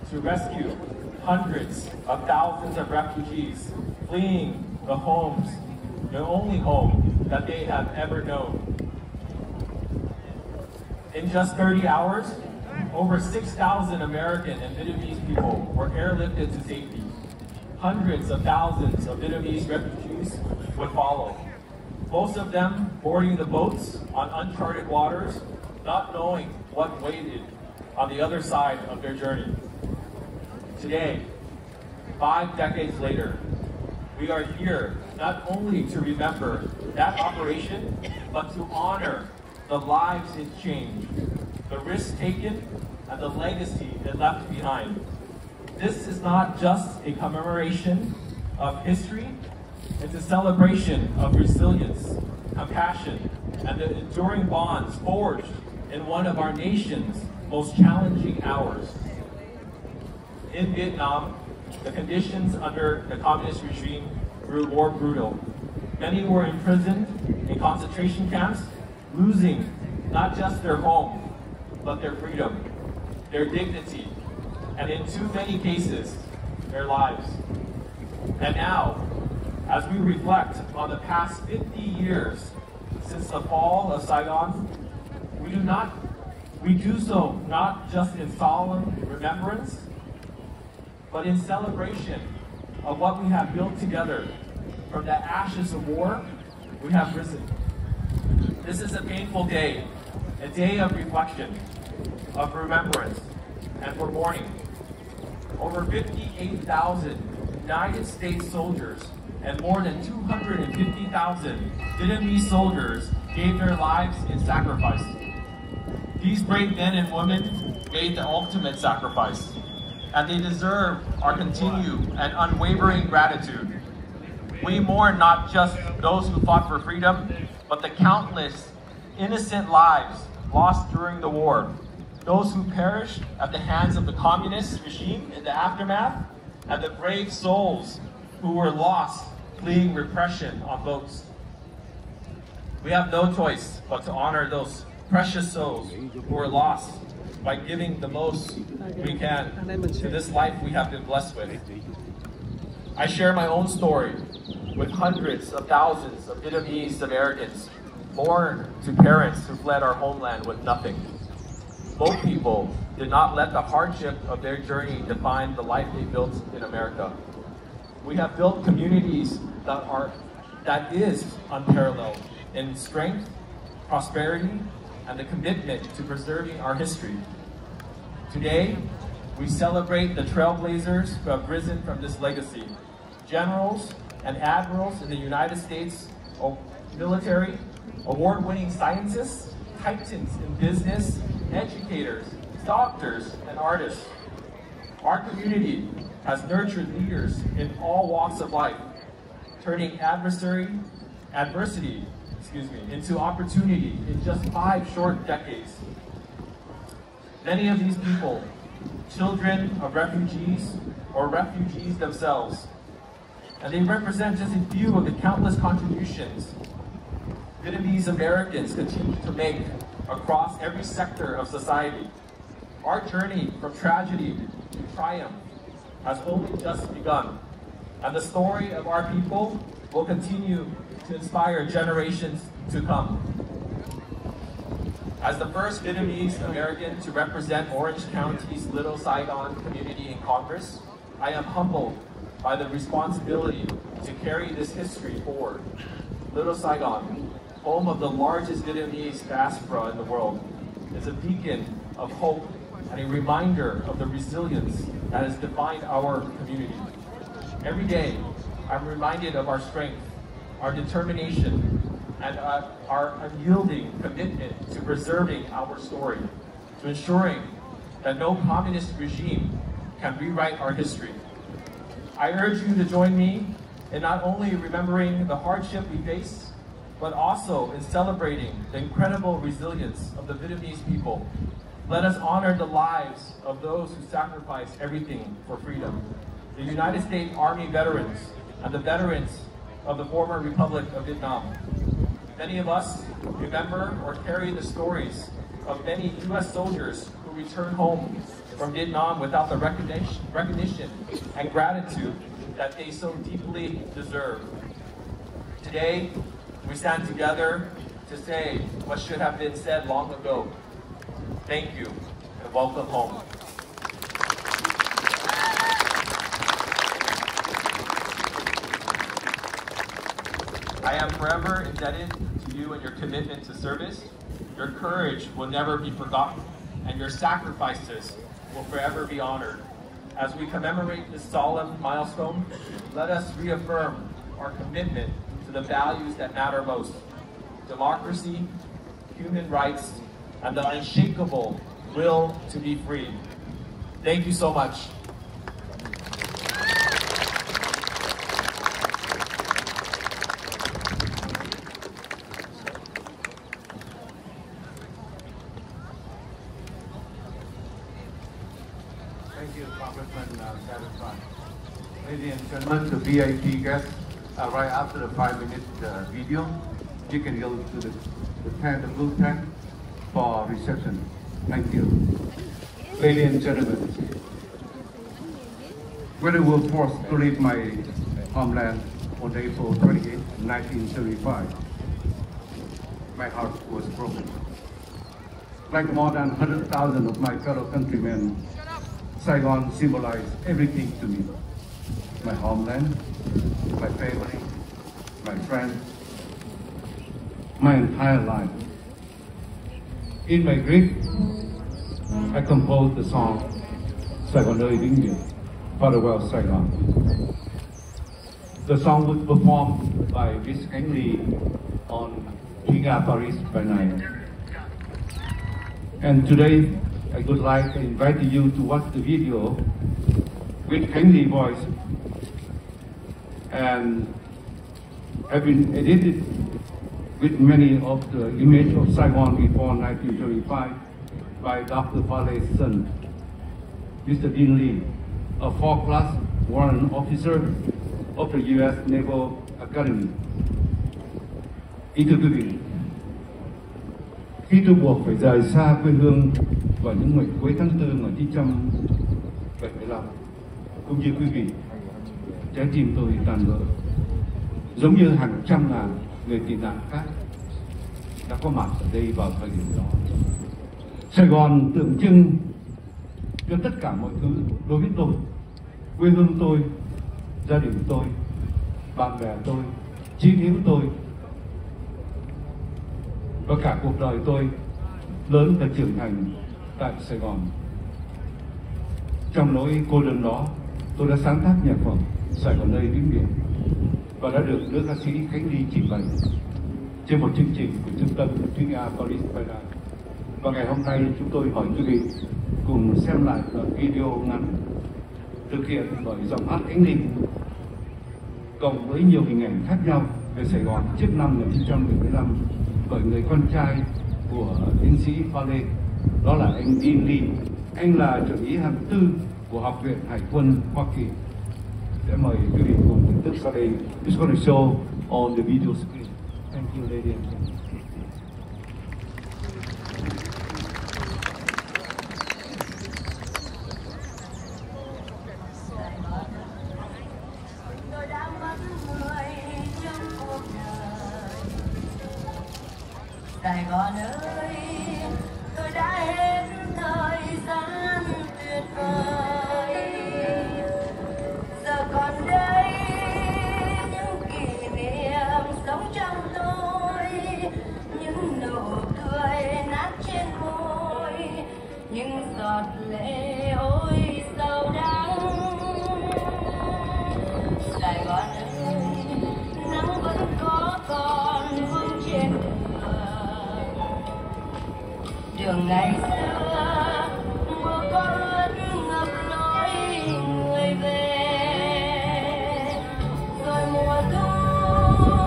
to rescue hundreds of thousands of refugees fleeing the homes, the only home that they have ever known. In just 30 hours, over 6,000 American and Vietnamese people were airlifted to safety. Hundreds of thousands of Vietnamese refugees would follow, most of them boarding the boats on uncharted waters, not knowing what waited on the other side of their journey. Today, 5 decades later, we are here not only to remember that operation, but to honor the lives it changed, the risks taken, and the legacy it left behind. This is not just a commemoration of history, it's a celebration of resilience, compassion, and the enduring bonds forged in one of our nation's most challenging hours. In Vietnam, the conditions under the communist regime grew more brutal. Many were imprisoned in concentration camps, losing not just their home, but their freedom, their dignity, and in too many cases, their lives. And now, as we reflect on the past 50 years since the fall of Saigon, we do so not just in solemn remembrance, but in celebration of what we have built together. From the ashes of war, we have risen. This is a painful day, a day of reflection, of remembrance, and for mourning. Over 58,000 United States soldiers and more than 250,000 Vietnamese soldiers gave their lives in sacrifice. These brave men and women made the ultimate sacrifice, and they deserve our continued and unwavering gratitude. We mourn not just those who fought for freedom, but the countless innocent lives lost during the war, those who perished at the hands of the communist regime in the aftermath, and the brave souls who were lost fleeing repression on boats. We have no choice but to honor those precious souls who were lost by giving the most we can to this life we have been blessed with. I share my own story with hundreds of thousands of Vietnamese Americans born to parents who fled our homeland with nothing. Both people did not let the hardship of their journey define the life they built in America. We have built communities that is unparalleled in strength, prosperity, and the commitment to preserving our history. Today, we celebrate the trailblazers who have risen from this legacy. Generals and admirals in the United States military, award-winning scientists, titans in business, educators, doctors, and artists. Our community has nurtured leaders in all walks of life, turning adversity into opportunity in just 5 short decades. Many of these people, children of refugees or refugees themselves, and they represent just a few of the countless contributions Vietnamese Americans continue to make across every sector of society. Our journey from tragedy to triumph has only just begun, and the story of our people will continue to inspire generations to come. As the first Vietnamese American to represent Orange County's Little Saigon community in Congress, I am humbled by the responsibility to carry this history forward. Little Saigon, home of the largest Vietnamese diaspora in the world, is a beacon of hope and a reminder of the resilience that has defined our community. Every day, I'm reminded of our strength, our determination, and our unyielding commitment to preserving our story, to ensuring that no communist regime can rewrite our history. I urge you to join me in not only remembering the hardship we face, but also in celebrating the incredible resilience of the Vietnamese people. Let us honor the lives of those who sacrificed everything for freedom. the United States Army veterans, and the veterans of the former Republic of Vietnam. Many of us remember or carry the stories of many U.S. soldiers who returned home from Vietnam without the recognition and gratitude that they so deeply deserve. Today, we stand together to say what should have been said long ago. Thank you and welcome home. I am forever indebted to you and your commitment to service. Your courage will never be forgotten, and your sacrifices will forever be honored. As we commemorate this solemn milestone, let us reaffirm our commitment to the values that matter most: democracy, human rights, and the unshakable will to be free. Thank you so much. Thank you, Congressman Satisfied. Ladies and gentlemen, the VIP guests, right after the 5-minute video, you can go to the blue tent for reception. Thank you. Ladies and gentlemen, when I was forced to leave my homeland on April 28, 1975, my heart was broken. Like more than 100,000 of my fellow countrymen, Saigon symbolized everything to me: my homeland, my family, my friends, my entire life. In my grief, I composed the song Saigon ơi vĩnh biệt, Farewell Saigon. The song was performed by Miss Khánh Ly on Giga Paris by night. And today, I would like to invite you to watch the video with Khánh Ly voice, and have been edited with many of the images of Saigon before 1935 by Dr. Farley's son, Mr. Dean Lee, a 4-class warrant officer of the U.S. Naval Academy. Kính thưa quý vị, khi tôi buộc phải rời xa quê hương vào những ngày cuối tháng 4 năm 1975, cũng như quý vị, trái tim tôi tan vỡ, giống như hàng trăm ngàn người tị nạn khác đã có mặt ở đây vào thời điểm đó. Sài Gòn tượng trưng cho tất cả mọi thứ đối với tôi: quê hương tôi, gia đình tôi, bạn bè tôi, chiến hữu tôi, và cả cuộc đời tôi lớn và trưởng thành tại Sài Gòn. Trong nỗi cô đơn đó, tôi đã sáng tác nhạc phẩm Sài Gòn ơi vĩnh biệt và đã được nữ ca sĩ Khánh Ly trình bày trên một chương trình của trung tâm Giga Paris by night. Và ngày hôm nay chúng tôi mời quý vị cùng xem lại đoạn video ngắn thực hiện bởi giọng hát Khánh Ly cộng với nhiều hình ảnh khác nhau về Sài Gòn trước năm 1975 bởi người con trai của tiến sĩ Farley, đó là anh Dean Lee. Anh là trưởng úy hàm tư của Học viện Hải quân Hoa Kỳ. Sẽ mời quý vị cùng thưởng thức sau đây. It's going to show on the video screen. Thank you, ladies and gentlemen. Sài Gòn ơi, tôi đã hết thời gian tuyệt vời. Giờ còn đây những kỷ niệm sống trong tôi, những nụ cười nát trên môi, những giọt lệ ôi sầu đắng. Sài Gòn ơi, nắng vẫn có còn vương trên đường ngày xưa, mưa có ướt ngập lối người về. Rồi mùa thu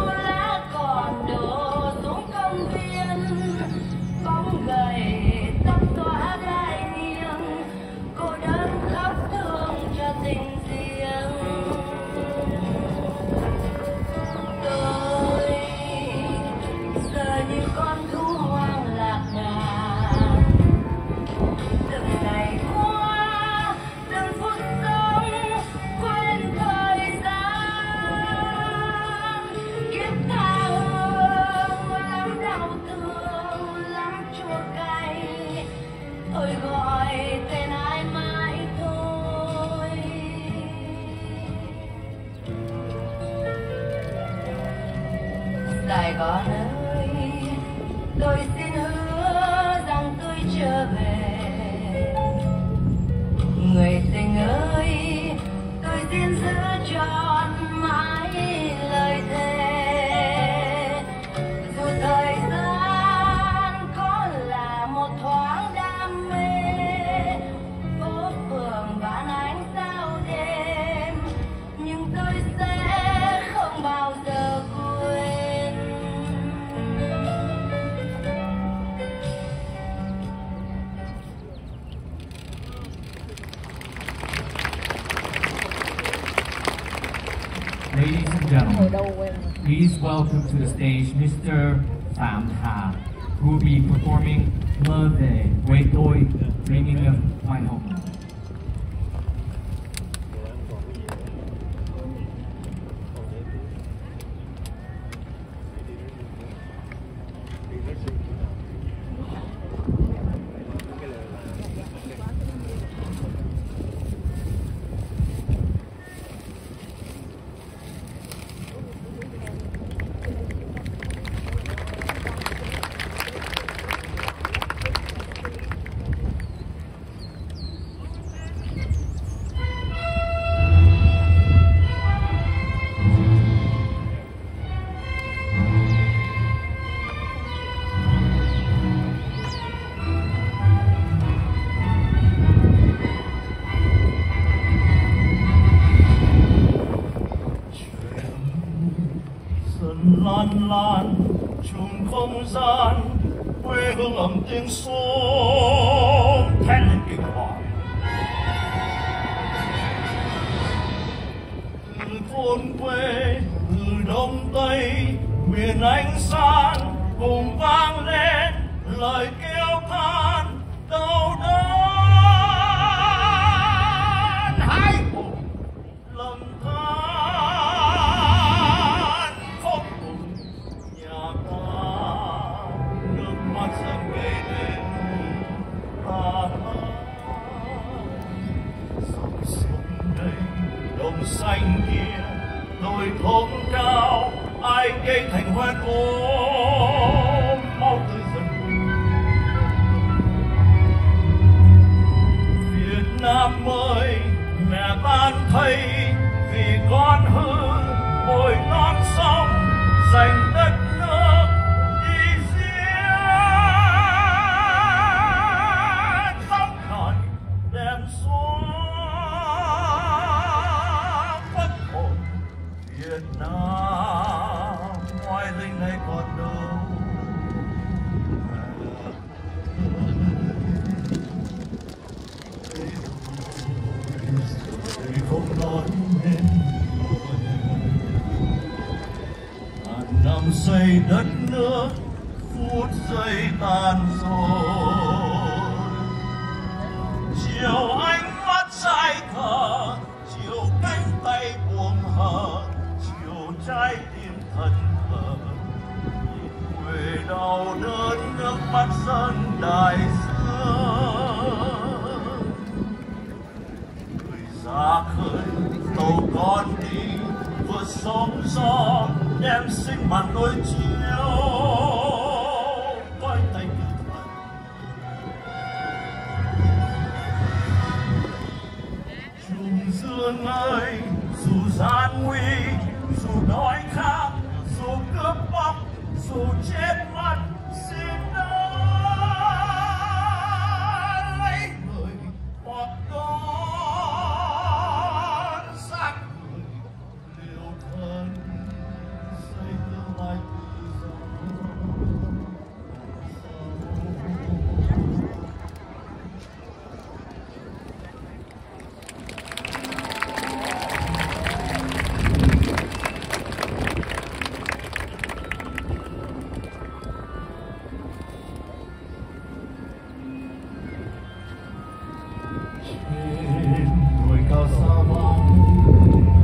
lá còn đổ xuống công viên, bóng gầy tóc xõa gai nghiêng, cô đơn khóc thương cho tình riêng. con ơi, tôi xin hứa rằng tôi trở về. Người tình ơi, tôi xin giữ trọn mãi lời thề. Dù thời gian có là một thoáng đam mê, phố phường vãn ánh sao đêm, nhưng tôi sẽ không bao giờ quên. Ladies and gentlemen, please welcome to the stage Mr. Ông Hạm, who will be performing Mơ Về Quê Tôi, Dreaming of My Home. Lan lan trong không gian, quê hương ấm tiếng sông thét lên kinh hoàng. Từ thôn quê, từ đông tây, miền Anh San cùng vang lên lời kêu than đau đớn. Hãy cùng lầm than khóc cùng nhà ta, nước mắt dần gây nên ta dòng sông đây, đồng xanh kia, đồi thôn cao, ai cây thành hoen ôm mau tươi dần. Việt Nam ơi, mẹ tan thay vì con hư bồi non sông, dành đất nước đi riêng, sóng khởi đem xuống bất hồn Việt Nam, ngoài linh này còn đâu. Không nói nên ngàn năm xây đất nước phút giây tàn rồi. Chiều ánh mắt dại khờ, chiều cánh tay buông hờ, chiều trái tim thân thờ, nhìn quê đau đớn nước mắt dân đại dương. Người ra khơi tàu con đi vượt sóng gió, đem sinh mạng đôi chiếu coi tay như thần. Trùng dương ơi, dù gian nguy, dù đói khát, dù cướp bóc, dù chết mất, xin lấy người hoặc con xác người liều thân xây tương lai tự do. Đồi cao xa vắng,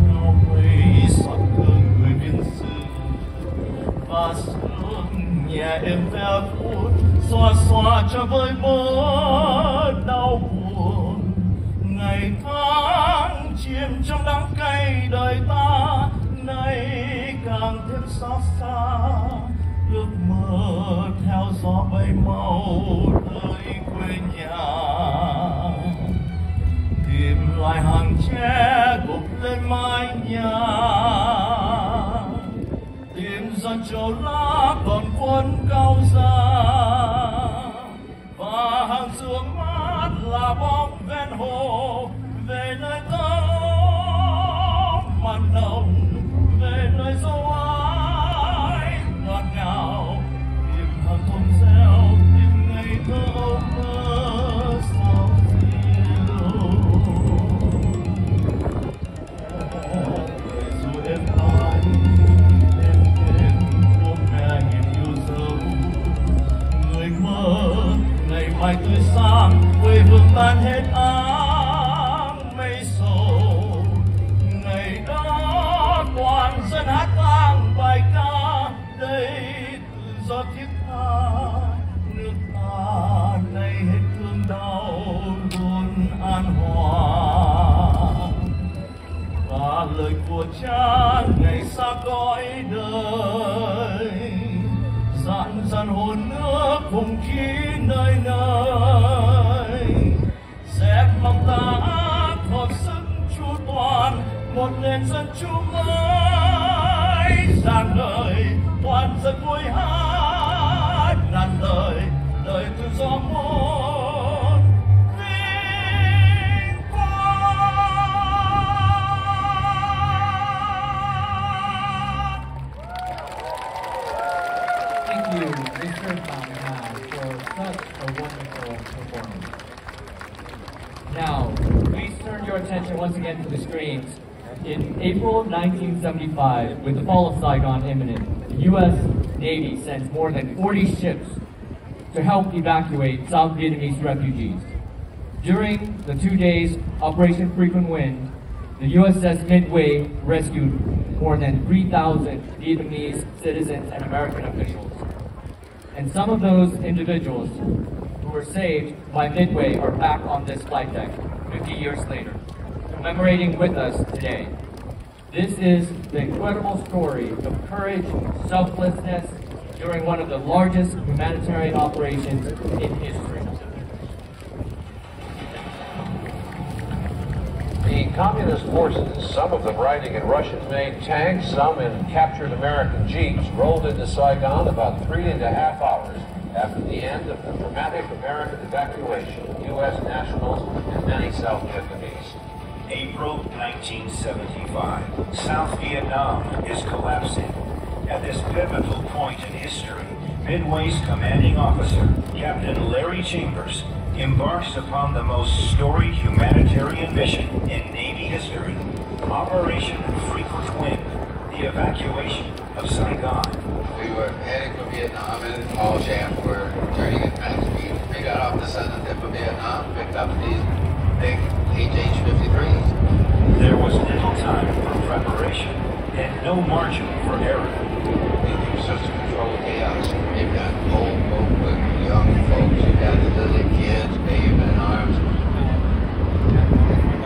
cao mây soạt cơn người biên xứ, và sương nhẹ êm ve phút xoa xoa cho vơi bớt đau buồn. Ngày tháng chìm trong đắng cay đời ta nay càng thêm xót xa, mơ theo gió bay mau tới quê nhà, tìm lại hàng tre gục lên mái nhà, tìm ra chỗ lá còn cuốn cao ra, và hàng sương mát là bóng ven hồ, về nơi tóc mặn nồng, về nơi dấu ái ngọt ngào, tìm hàng thôn reo, tìm ngày thơ mơ sao diêu. Dù em nói em quên bố mẹ nhìn yêu dấu, người mơ ngày mai tươi sáng, quê hương tan hết áng mây sầu. Ngày đó toàn dân hát vang bài ca, đây tự do thiết tha, nước ta nay hết thương đau luôn an hòa. Và lời của cha ngày xa cõi đời, dặn dặn hồn nước cùng khí nơi nơi, dẹp lòng tà ác hợp sức chu toàn, một nền dân chủ mới rạng ngời, toàn dân vui hát ngàn lời, lời tự do muôn vinh quang. Thank you, Mr. Hạm, for such a wonderful performance. Now, please turn your attention once again to the screens. In April 1975, with the fall of Saigon imminent, the U.S. Navy sends more than 40 ships to help evacuate South Vietnamese refugees. During the 2 days Operation Frequent Wind, the USS Midway rescued more than 3,000 Vietnamese citizens and American officials. And some of those individuals who were saved by Midway are back on this flight deck 50 years later, commemorating with us today. This is the incredible story of courage, selflessness during one of the largest humanitarian operations in history. The communist forces, some of them riding in Russian-made tanks, some in captured American jeeps, rolled into Saigon about 3.5 hours after the end of the dramatic American evacuation of U.S. nationals and many South Vietnamese. April 1975. South Vietnam is collapsing. At this pivotal point in history, Midway's commanding officer, Captain Larry Chambers, embarks upon the most storied humanitarian mission in Navy history, Operation Frequent Wind, the evacuation of Saigon. We were heading for Vietnam and all jams were turning at max speed. We got off the southern tip of Vietnam, picked up these big HH-53s. There was little time for preparation and no margin for error. It was just to control the chaos. You've got old folk with young folks, you've got the little kids, baby in arms.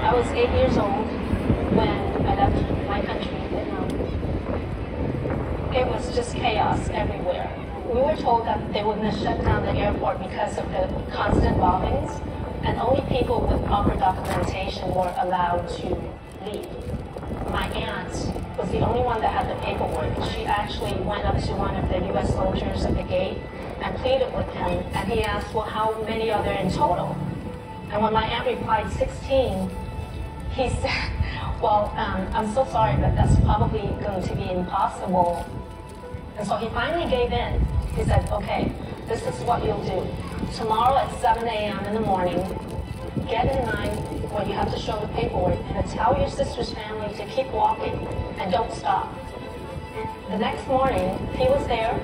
I was 8 years old when I left my country, Vietnam. It was just chaos everywhere. We were told that they were going to shut down the airport because of the constant bombings, and only people with proper documentation were allowed to leave. My aunt was the only one that had the paperwork. She actually went up to one of the U.S. soldiers at the gate and pleaded with him, and he asked, well, how many are there in total? And when my aunt replied 16, he said, well, I'm so sorry, but that's probably going to be impossible. And so he finally gave in. He said, okay, this is what you'll do. Tomorrow at 7 a.m. in the morning, get in line where you have to show the paperwork and tell your sister's family to keep walking and don't stop. The next morning, he was there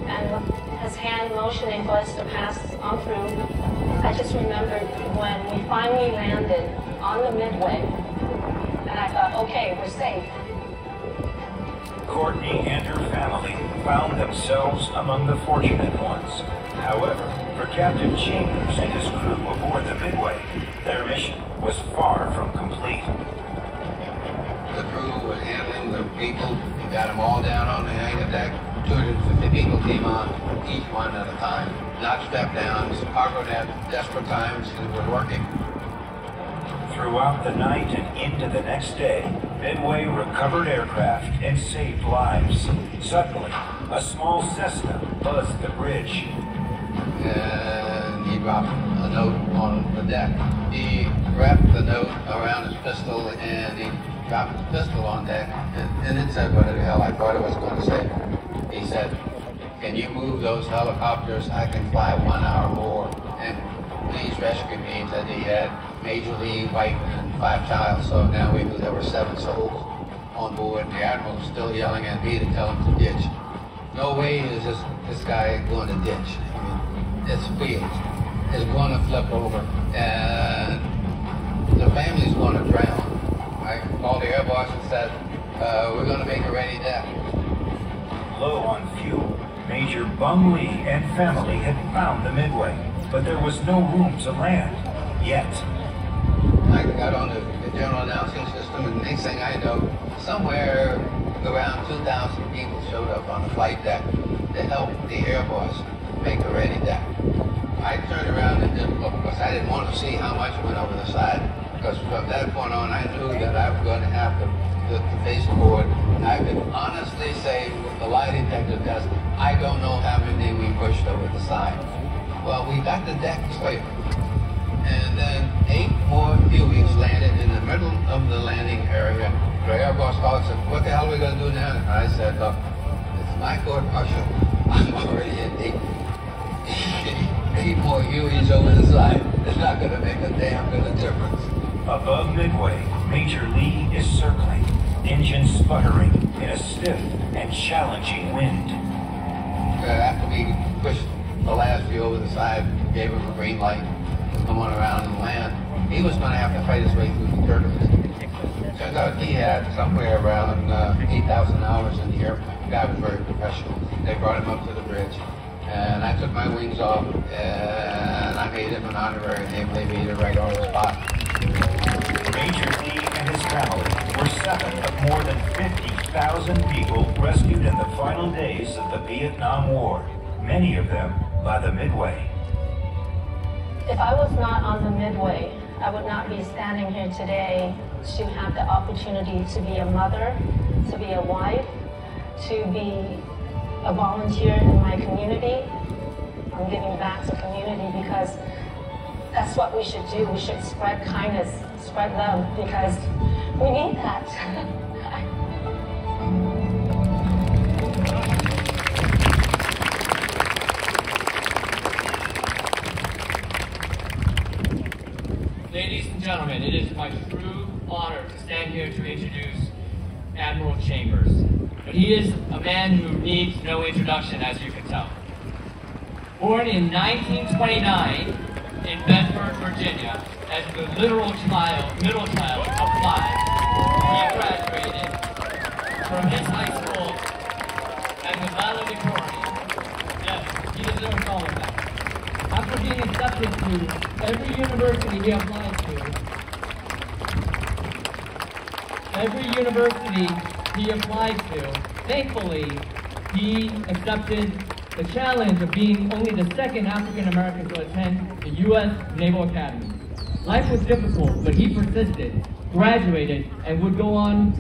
and with his hand motioning for us to pass on through. I just remembered when we finally landed on the Midway, and I thought, okay, we're safe. Courtney and her family found themselves among the fortunate ones. However, for Captain Chambers and his crew aboard the Midway, their mission was far from complete. The crew was handling the people, we got them all down on the hangar deck. 250 people came on, each one at a time. Not strapped down, cargo net, desperate times, and we're working. Throughout the night and into the next day, Midway recovered aircraft and saved lives. Suddenly, a small Cessna buzzed the bridge. And he dropped a note on the deck. He wrapped the note around his pistol and he dropped his pistol on deck. And it said what the hell I thought it was going to say. He said, "Can you move those helicopters? I can fly 1 hour more. And please rescue me." He said he had Major League wife and 5 child, so now we knew there were 7 souls on board. The admiral was still yelling at me to tell him to ditch. No way is this guy going to ditch. I mean, it's fields. It's going to flip over, and the family's going to drown. I called the air boss and said, "We're going to make a ready deck." Low on fuel, Major Bung Lee and family had found the Midway, but there was no room to land yet. I got on the general announcing system, and next thing I know, somewhere around 2,000 people showed up on the flight deck to help the air boss make a ready deck. I turned around and didn't look because I didn't want to see how much went over the side. Because from that point on, I knew that I was going to have to face the board. I could honestly say with the lie detector test, I don't know how many we pushed over the side. Well, we got the deck clear. And then 8 more Hueys landed in the middle of the landing area. The air boss called and said, "What the hell are we going to do now?" And I said, "Look, it's my court martial. I'm already in 8 more Hueys over the side. It's not going to make a damn bit of difference." Above Midway, Major Lee is circling, engine sputtering in a stiff and challenging wind. After we pushed the last few over the side, gave him a green light, come on around and land, he was going to have to fight his way through the turbulence. Turns out he had somewhere around 8,000 hours in the airplane. The guy was very professional. They brought him up to the bridge, and I took my wings off, and I made him an honorary naval aviator right on the spot. Major Lee and his family were 7 of more than 50,000 people rescued in the final days of the Vietnam War, many of them by the Midway. If I was not on the Midway, I would not be standing here today to have the opportunity to be a mother, to be a wife, to be a volunteer in my community. I'm giving back to community because that's what we should do. We should spread kindness, spread love, because we need that. Ladies and gentlemen, it is my true honor to stand here to introduce Admiral Chambers. But he is a man who needs no introduction, as you can tell. Born in 1929 in Bedford, Virginia, as the middle child of 5, he graduated from his high school as a valedictorian. Yes, he deserves all of that. After being accepted to every university he applied to, thankfully, he accepted the challenge of being only the 2nd African American to attend the U.S. Naval Academy. Life was difficult, but he persisted, graduated, and would go on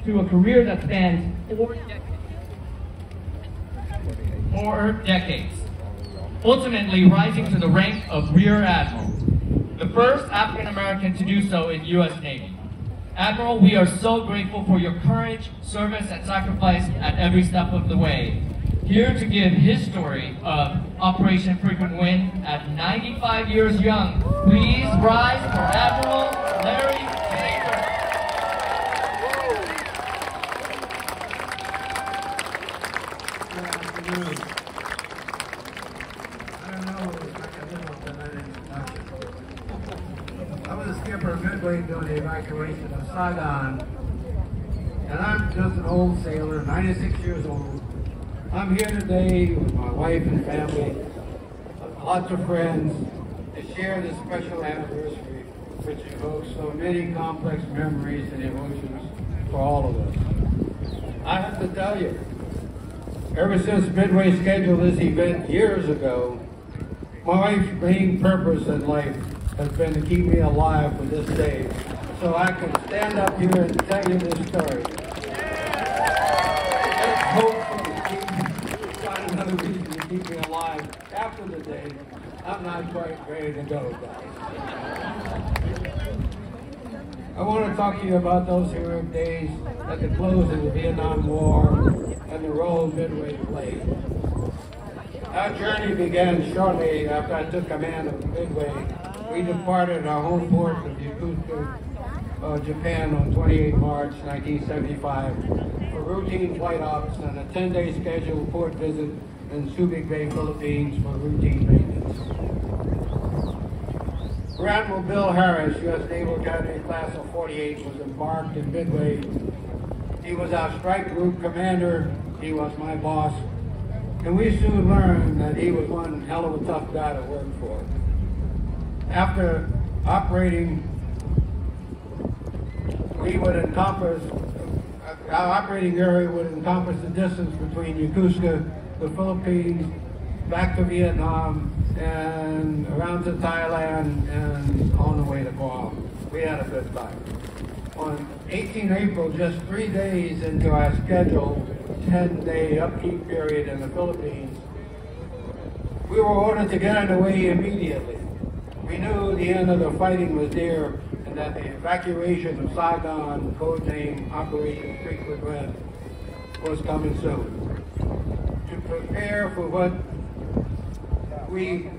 to a career that spans 4 decades. Ultimately rising to the rank of Rear Admiral, the first African American to do so in U.S. Navy. Admiral, we are so grateful for your courage, service, and sacrifice at every step of the way. Here to give his story of Operation Frequent Wind at 95 years young, please rise for Admiral Larry Chambers. Good afternoon. I don't know what it's like a little I was a skipper of Midway during the evacuation of Saigon, and I'm just an old sailor, 96 years old. I'm here today with my wife and family, lots of friends, to share this special anniversary, which evokes so many complex memories and emotions for all of us. I have to tell you, Ever since Midway scheduled this event years ago, my wife's main purpose in life has been to keep me alive for this day, so I can stand up here and tell you this story. Let's hopefully find another reason to keep me alive after the day. I'm not quite ready to go, guys. I want to talk to you about those heroic days at the close of the Vietnam War and the role Midway played. Our journey began shortly after I took command of Midway. We departed our home port of Yokosuka, Japan on 28 March 1975 for routine flight ops and a 10-day scheduled port visit in Subic Bay, Philippines for routine maintenance. Rear Admiral Bill Harris, U.S. Naval Academy Class of 48, was embarked in Midway. He was our strike group commander. He was my boss. And we soon learned that he was one hell of a tough guy to work for. After operating, our operating area would encompass the distance between Yokosuka, the Philippines, back to Vietnam, and around to Thailand, and on the way to Guam. We had a good time. On 18 April, just 3 days into our scheduled 10-day upkeep period in the Philippines, we were ordered to get underway immediately. We knew the end of the fighting was near and that the evacuation of Saigon, codename Operation Frequent Wind, was coming soon. To prepare for what we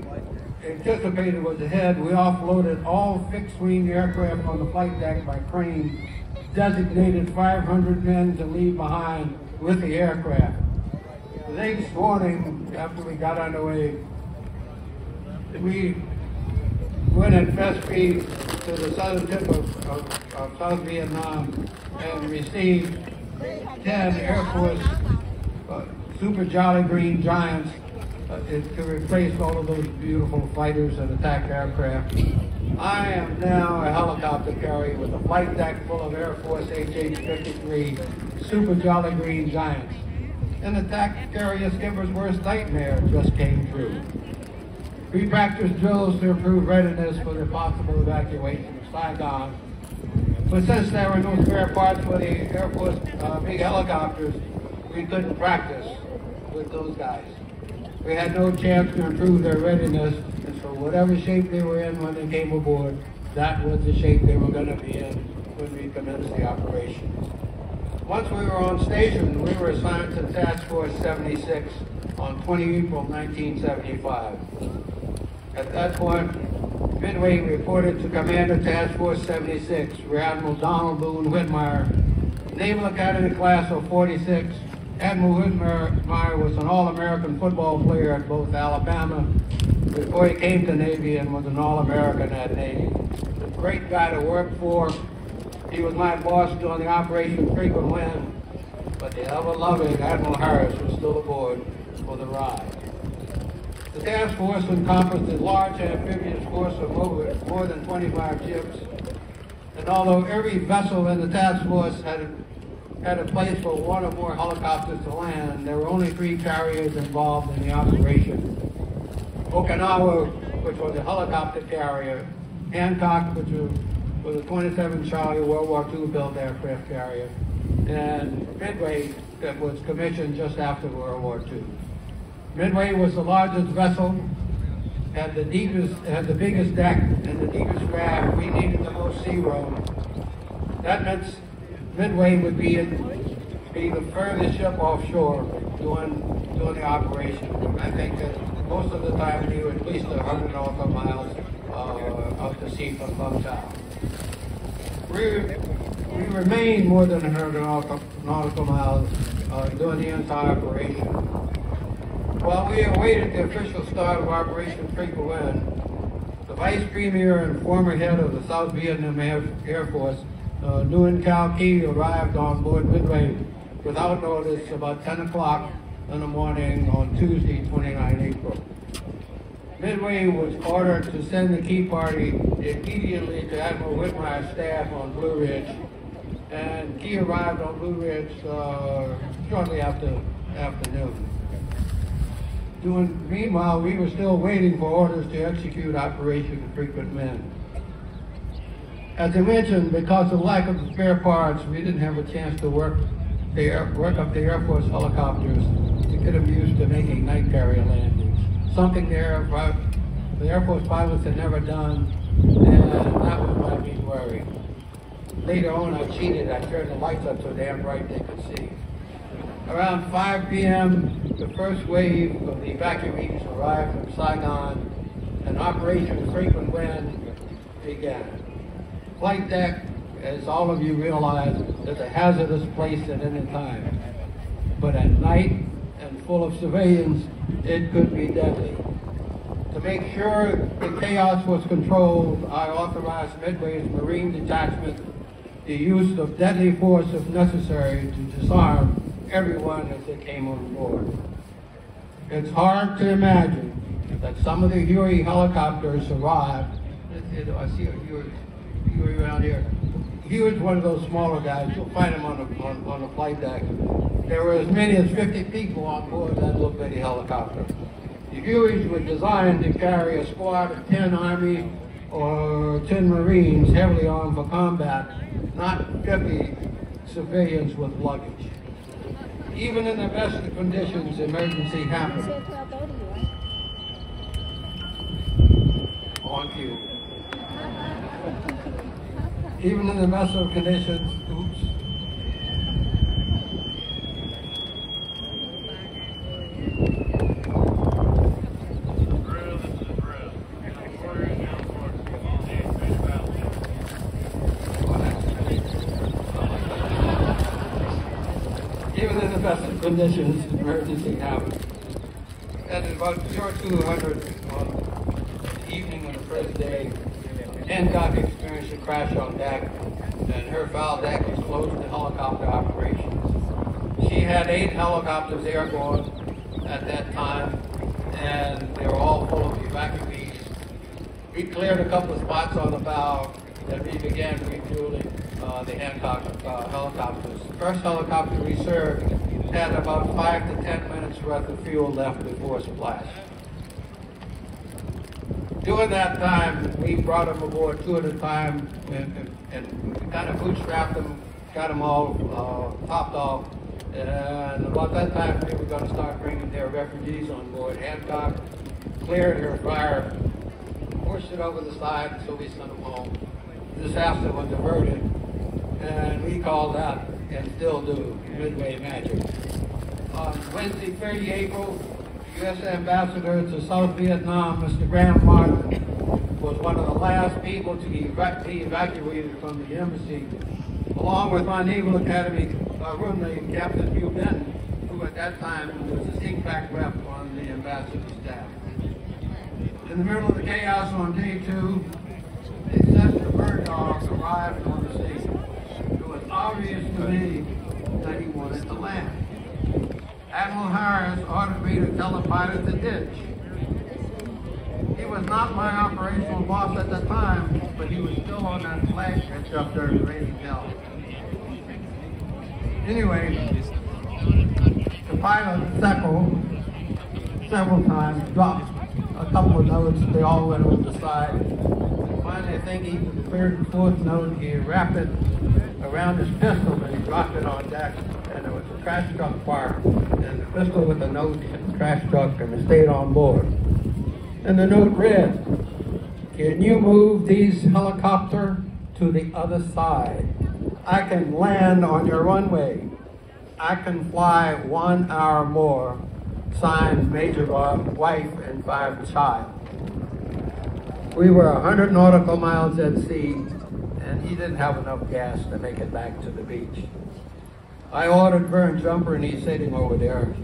anticipated was ahead, we offloaded all fixed-wing aircraft on the flight deck by crane, designated 500 men to leave behind with the aircraft. The next morning, after we got underway, we went at fast speed to the southern tip of South Vietnam and received 10 Air Force Super Jolly Green Giants to replace all of those beautiful fighters and attack aircraft. I am now a helicopter carrier with a flight deck full of Air Force HH-53 Super Jolly Green Giants. An attack carrier skipper's worst nightmare just came true. We practiced drills to improve readiness for the possible evacuation of Saigon. But since there were no spare parts for the Air Force big helicopters, we couldn't practice with those guys. We had no chance to improve their readiness, and so whatever shape they were in when they came aboard, that was the shape they were going to be in when we commenced the operation. Once we were on station, we were assigned to Task Force 76 on 20 April 1975. At that point, Midway reported to Commander Task Force 76, Rear Admiral Donald Boone Whitmire, Naval Academy Class of 46. Admiral Whitmire was an All-American football player at both Alabama before he came to Navy and was an All-American at Navy. A great guy to work for. He was my boss during the Operation Frequent Wind, but the ever-loving Admiral Harris was still aboard for the ride. The task force encompassed a large amphibious force of more than 25 ships, and although every vessel in the task force had a place for one or more helicopters to land, there were only 3 carriers involved in the operation. Okinawa, which was a helicopter carrier, Hancock, which was a 27 Charlie World War II built aircraft carrier, and Midway, that was commissioned just after World War II. Midway was the largest vessel, had the biggest deck and the deepest raft. We needed the most sea room. That meant Midway would be the furthest ship offshore doing the operation. I think that most of the time we were at least 100 nautical miles of the sea from Bangkok. We remained more than 100 nautical miles during the entire operation. While we awaited the official start of Operation Frequent Wind, the Vice Premier and former head of the South Vietnam Air Force, Nguyen Cao Ky, arrived on board Midway without notice about 10 o'clock in the morning on Tuesday, 29 April. Midway was ordered to send the Key Party immediately to Admiral Whitmire's staff on Blue Ridge, and Key arrived on Blue Ridge shortly after afternoon. Meanwhile, we were still waiting for orders to execute Operation Frequent Wind. As I mentioned, because of lack of spare parts, we didn't have a chance to work up the Air Force helicopters to get them used to making night carrier landings. Something the Air Force pilots had never done, and that was my big worry. Later on, I cheated. I turned the lights up so damn bright they could see. Around 5 p.m., the first wave of the evacuees arrived from Saigon, and Operation Frequent Wind began. Flight deck, as all of you realize, is a hazardous place at any time. But at night and full of civilians, it could be deadly. To make sure the chaos was controlled, I authorized Midway's Marine Detachment the use of deadly force if necessary to disarm everyone as they came on board. It's hard to imagine that some of the Huey helicopters arrived. I see a Huey around here. Huey's one of those smaller guys. You'll find him on the flight deck. There were as many as 50 people on board that little bitty helicopter. The Hueys were designed to carry a squad of 10 Army or 10 Marines heavily armed for combat, not 50 civilians with luggage. Even in the best of conditions, emergency happened. On cue. Even in the best of conditions, oops. Even in the best of conditions, emergency happened. At about 0200 on the evening of the first day, Hancock experienced a crash on deck, and her foul deck was closed to helicopter operations. She had 8 helicopters airborne at that time, and they were all full of evacuees. We cleared a couple of spots on the bow, and we began refueling the Hancock helicopters. The first helicopter we served had about 5 to 10 minutes worth of fuel left before splash. During that time, we brought them aboard 2 at a time, and we kind of bootstrapped them, got them all topped off. And about that time, we were going to start bringing their refugees on board. Hancock cleared her fire, pushed it over the side, so we sent them home. The disaster was averted, and we called that, and still do, Midway magic. On Wednesday, 30 April, U.S. Ambassador to South Vietnam, Mr. Graham Martin, was one of the last people to be evacuated from the embassy, along with my Naval Academy roommate, Captain Hugh Benton, who at that time was a CPAC rep on the ambassador's staff. In the middle of the chaos on day 2, the Cessna bird dogs arrived on the scene. It was obvious to me that he wanted to land. Admiral Harris ordered me to tell the pilot to ditch. He was not my operational boss at the time, but he was still on that flag pitch up there raining hell. Anyway, the pilot, several times, dropped a couple of notes. They all went over the side. And finally, I think he, the 3rd and 4th note, he wrapped it around his pistol and he dropped it on deck. And there was a trash truck parked, and the pistol with the note hit the trash truck, and it stayed on board. And the note read, "Can you move these helicopters to the other side? I can land on your runway. I can fly 1 hour more. Signed, Major Bob, wife and 5 child." We were 100 nautical miles at sea, and he didn't have enough gas to make it back to the beach. I ordered Vern Jumper, and he's sitting over there,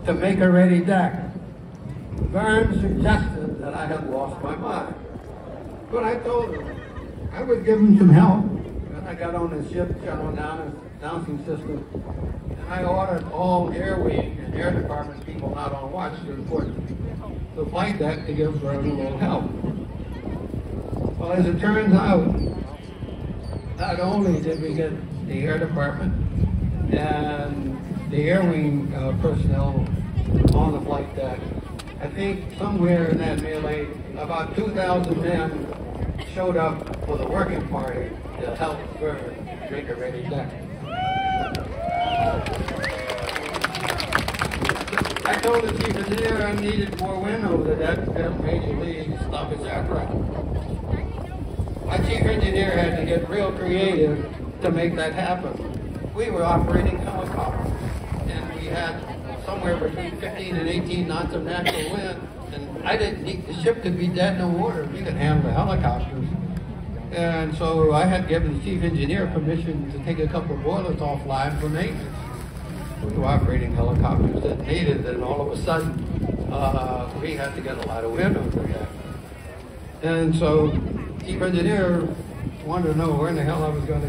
to make a ready deck. Vern suggested that I had lost my mind. But I told him I would give him some help. And I got on the ship general announcing system, and I ordered all air wing and air department people not on watch to report the flight deck to give Vern a little help. Well, as it turns out, not only did we get the air department and the air wing personnel on the flight deck. I think somewhere in that melee, about 2,000 men showed up for the working party to help burn drinker-ready deck. I told the chief engineer I needed more wind over the deck to help Major Lee stop his aircraft. My chief engineer had to get real creative to make that happen. We were operating helicopters, and we had somewhere between 15 and 18 knots of natural wind, and I didn't need, the ship could be dead in the water. We could handle the helicopters. And so I had given the chief engineer permission to take a couple of boilers offline for maintenance. We were operating helicopters that needed, and all of a sudden, we had to get a lot of wind over there. And so chief engineer wanted to know where in the hell I was going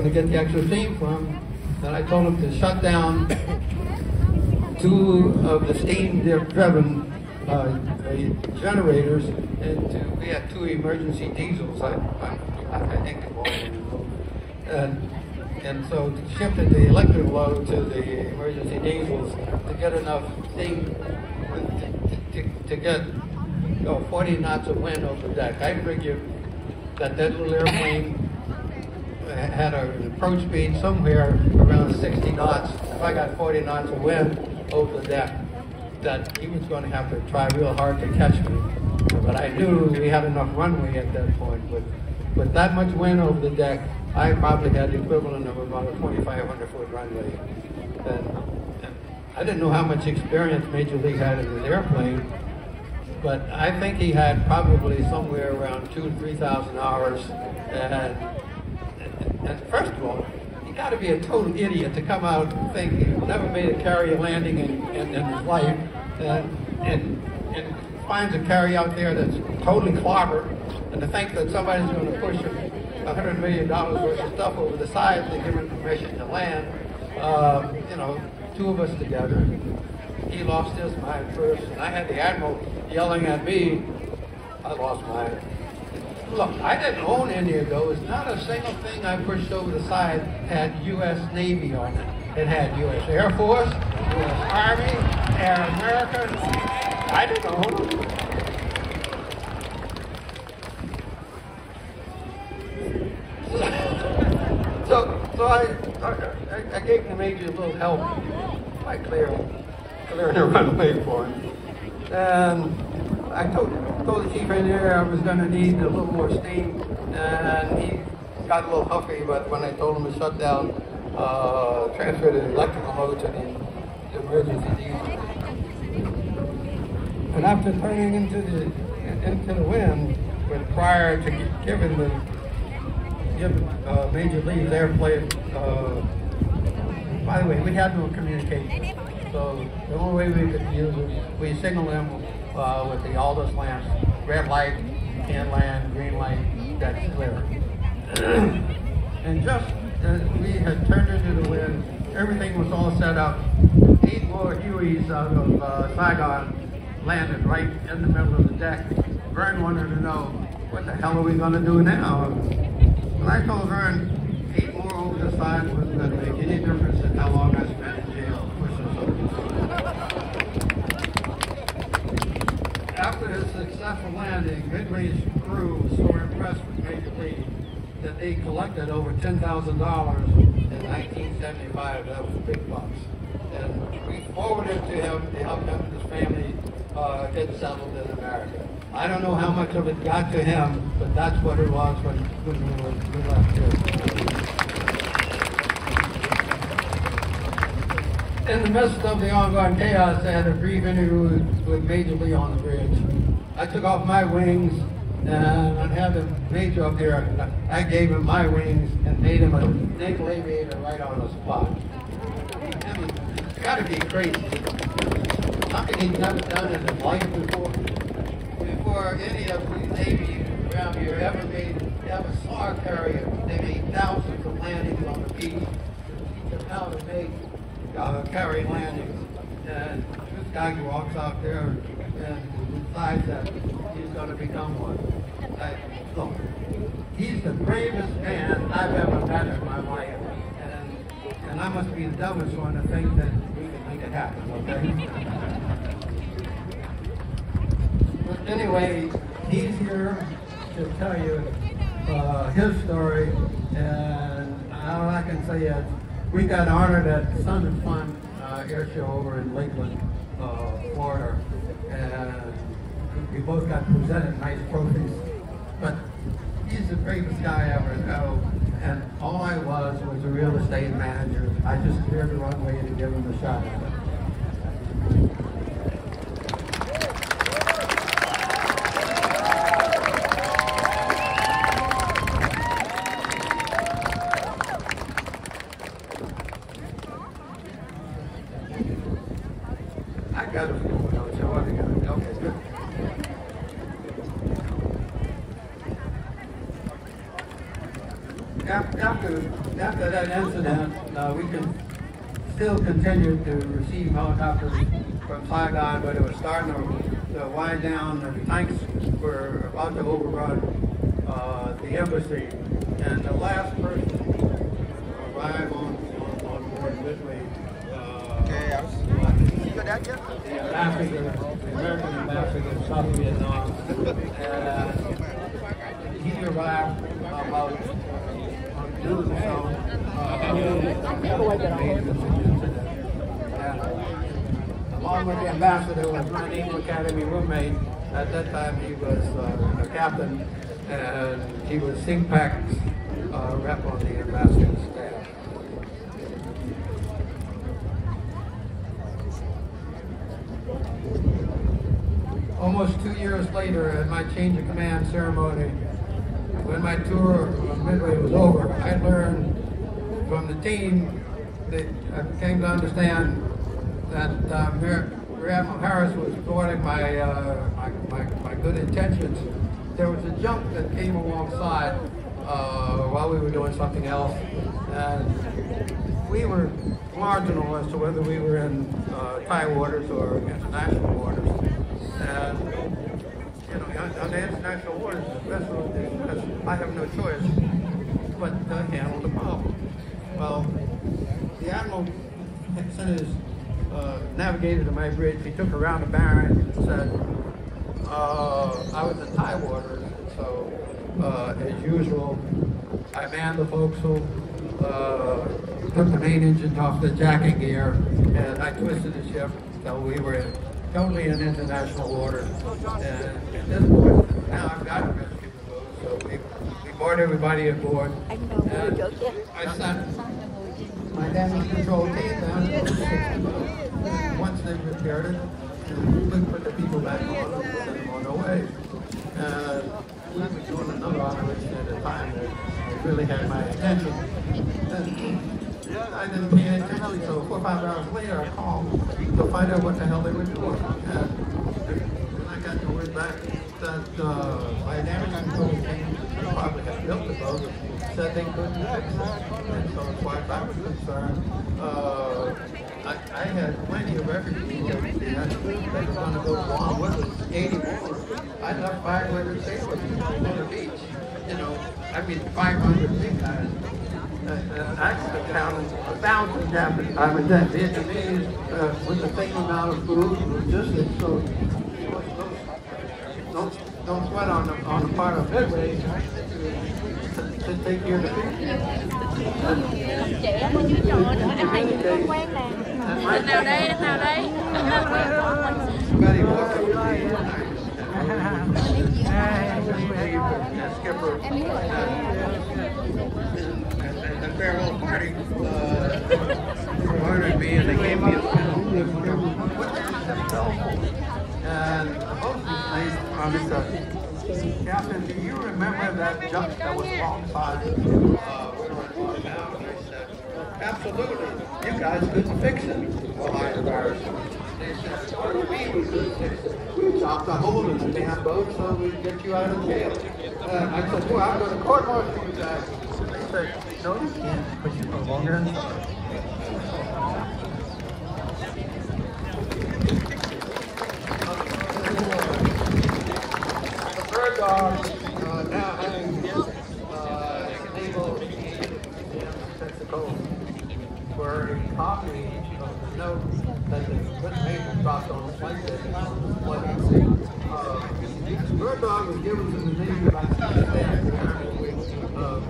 to get the extra steam from. And I told him to shut down 2 of the steam-driven generators, and we had 2 emergency diesels. I think it was. And so shifted the electric load to the emergency diesels to get enough steam to get 40 knots of wind over the deck. I figured that little airplane had an approach speed somewhere around 60 knots. If I got 40 knots of wind over the deck, that he was going to have to try real hard to catch me. But I knew we had enough runway at that point. With that much wind over the deck, I probably had the equivalent of about a 2,500-foot runway. And I didn't know how much experience Major Lee had in his airplane, but I think he had probably somewhere around 2,000 to 3,000 hours. And first of all, you got to be a total idiot to come out and think he's never made a carrier landing in his life, and finds a carrier out there that's totally clobbered, and to think that somebody's going to push $100 million worth of stuff over the side to give him permission to land. 2 of us together. He lost his mind first, and I had the admiral yelling at me. I lost mine. Look, I didn't own any of those. Not a single thing I pushed over the side had U.S. Navy on it. It had U.S. Air Force, U.S. Army, Air American. I didn't own them. So I gave the Major a little help by clearing the runway for him. And I told the chief engineer I was going to need a little more steam, and he got a little huffy, but when I told him to shut down, transfer the electrical load to the emergency diesel. And after turning into the wind, but prior to giving Major Lee's airplane, by the way, we had no communication. So the only way we could use it, we signaled them with the Aldous lamps, red light, can land, green light, that's clear. And just as we had turned into the wind, everything was all set up. 8 more Hueys out of Saigon landed right in the middle of the deck. Vern wanted to know, what the hell are we going to do now? And I told Vern, 8 more over the side wasn't going to make any difference in how long I spent in jail. After his successful landing, Midway's crew was so impressed with Major Lee that they collected over $10,000 in 1975. That was big bucks. And we forwarded to him to help him and his family get settled in America. I don't know how much of it got to him, but that's what it was when we left here. In the midst of the ongoing chaos, I had a brief interview with Major Lee on the bridge. I took off my wings, and I had the Major up there. I gave him my wings and made him a naval aviator right on the spot. I mean, it's got to be crazy. Something he's never done in his life before. Before any of the Navy around here ever saw a carrier, they made thousands of landings on the beach to teach them how to make carry landings. And this guy walks out there and decides that he's going to become one. Look, he's the bravest man I've ever met in my life. And I must be the dumbest one to think that we can make a it happen, okay? But anyway, he's here to tell you his story, and all I can say is we got honored at the Sun and Fun air show over in Lakeland, Florida, and we both got presented nice trophies. But he's the greatest guy ever, and all I was a real estate manager. I just cleared the runway to give him a shot at it. I got a few notes. Okay, good. After that incident, we can still continue to receive helicopters from Saigon, but it was starting to wind down, and the tanks were about to overrun the embassy. And the last person to arrive on board Midway, the ambassador, the American ambassador in South Vietnam, he arrived about noon or so. Along with the ambassador was my Naval Academy roommate. At that time he was a captain, and he was SIGPAC's rep on the ambassador's staff. Almost 2 years later, at my change of command ceremony, when my tour of Midway was over, I learned from the team that I came to understand that Rear Admiral Harris was thwarting my good intentions. There was a junk that came alongside while we were doing something else, and we were marginal as to whether we were in Thai waters or international waters. And you know, on the international waters, I have no choice but to handle the problem. Well, the Admiral sent his navigator to my bridge. He took around the bearing and said, I was in Thai waters, so as usual, I manned the forecastle, took the main engine off the jacking gear, and I twisted the ship until we were totally in international waters. And at this point, now I've got a rescue boat, so we board everybody aboard. And I sent my damage control team down to the 60 boat. Once they repaired it, we put the people back on and sent them on their way. We were doing another operation at a time that really had my attention. And I didn't pay any attention, so 4 or 5 hours later I called to find out what the hell they were doing. And I got the word back that my damage control team probably had built the boat, said they couldn't fix it. And so as far as I was concerned, I had plenty of refugees that were going to go along with us, 80 more. I left 500 sailors on the beach. You know, I mean 500 big guys. Actually counted 1,000 Japanese, Vietnamese with the same amount of food and logistics. So don't sweat on the part of Midway to take care of the people. Trẻ có dưới trò nữa, anh này những con quen nè. Anh nào đây, anh nào đây? The farewell party honored me, and they gave me a medal. And the hostess promised us, Captain, do you remember that junk that was alongside? We were on down, and I said, absolutely. You guys couldn't fix it. Well, I embarrassed them. They said, what do you mean we couldn't fix it? We chopped a hole in the damn boat so we'd get you out of jail. I said, well, I'm going to court-martial you guys. They said, no, you can't, but you no longer inside. The bird dog now having his naval in Mexico, where a copy of the note that the British Major dropped on the flight deck on the flight. Bird dog was given to the Navy by Chief Staff of the Army.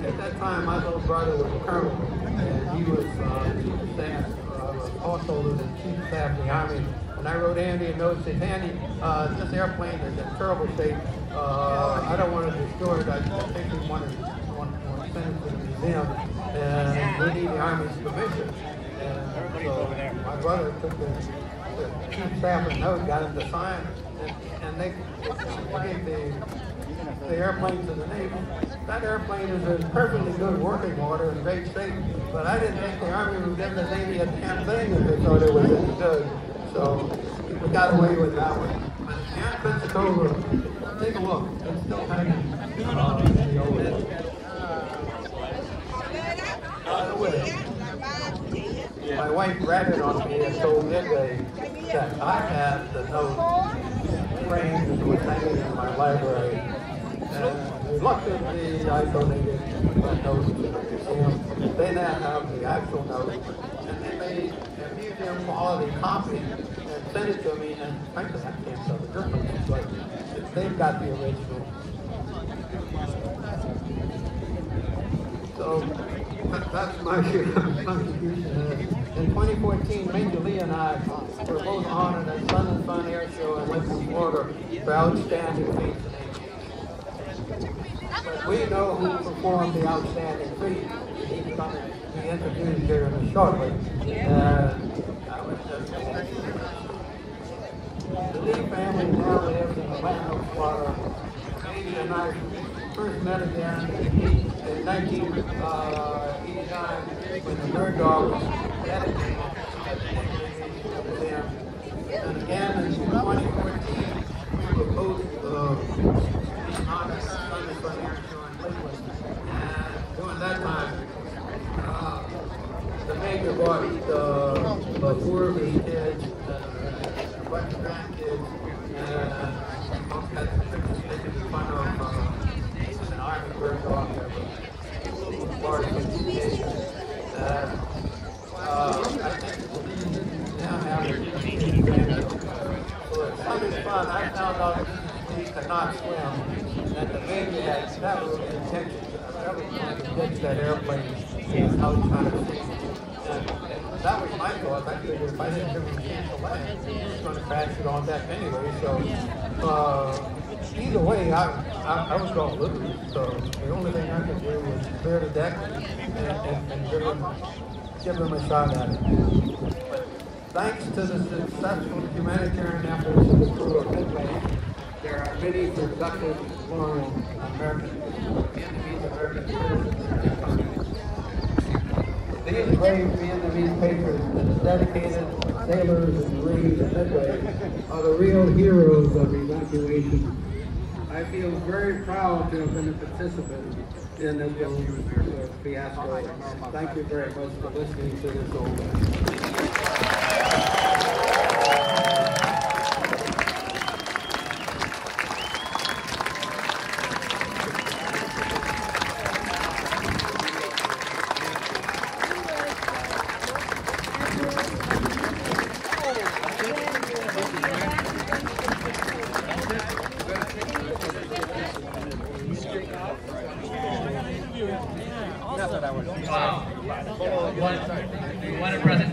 At that time, my little brother was a colonel, and he was Chief of Staff, also the Chief of Staff of the Army. And I wrote Andy a note, said, Andy, this airplane is in terrible shape. I don't want to destroy it. I think we want to send it to the museum, and we need the Army's permission. And so my brother took the Chief of Staff a note, got him to sign, and they gave the airplane to the Navy. That airplane is in perfectly good working order and great shape, but I didn't think the Army would give the Navy a damn thing if they thought it was any good. So we got away with that one. But the Air Pensacola, take a look. It's still hanging. By the way, my wife ratted on me and told Midway that I had the note framed and was hanging in my library. And reluctantly, I donated the note to the museum. They now have the actual note, and they made a museum quality copy and sent it to me. And frankly, I can't tell the difference, but they've got the original. So that's my contribution. In 2014, Major Lee and I were both honored at Sun and Fun Air Show in Lincoln, Florida for outstanding feats in aviation. But we know who performed the outstanding feat. He's going to be introduced here shortly. The Lee family now lives in Orlando, Florida. Amy and I first met again in 1989 when the bird dog was dedicated to them. And again in 2014, we were both on the Sunday Fun Air Show in Lakeland. And during that time, the Major brought four of his kids, a bunch of grandkids, and had pictures taken in front of an Army bird dog that was part of his education. I think we now have a grandchildren. So at Sunday Fun, I found out that he could not swim, and the Major had never intention to ever trying to ditch that airplane out trying to see. And that was my thought. I figured if I didn't give him a chance to land, he was going to crash it on deck anyway. So either way, I was going to lose. So the only thing I could do was clear the deck and give him a shot at it. But thanks to the successful humanitarian efforts of the crew of Midway, there are many productive, loyal Vietnamese American citizens in this country. These brave Vietnamese patriots, the dedicated sailors and Marines at Midway, are the real heroes of evacuation. I feel very proud to have been a participant in this fiasco. Thank you very much for listening to this old man. Wow. What a presentation.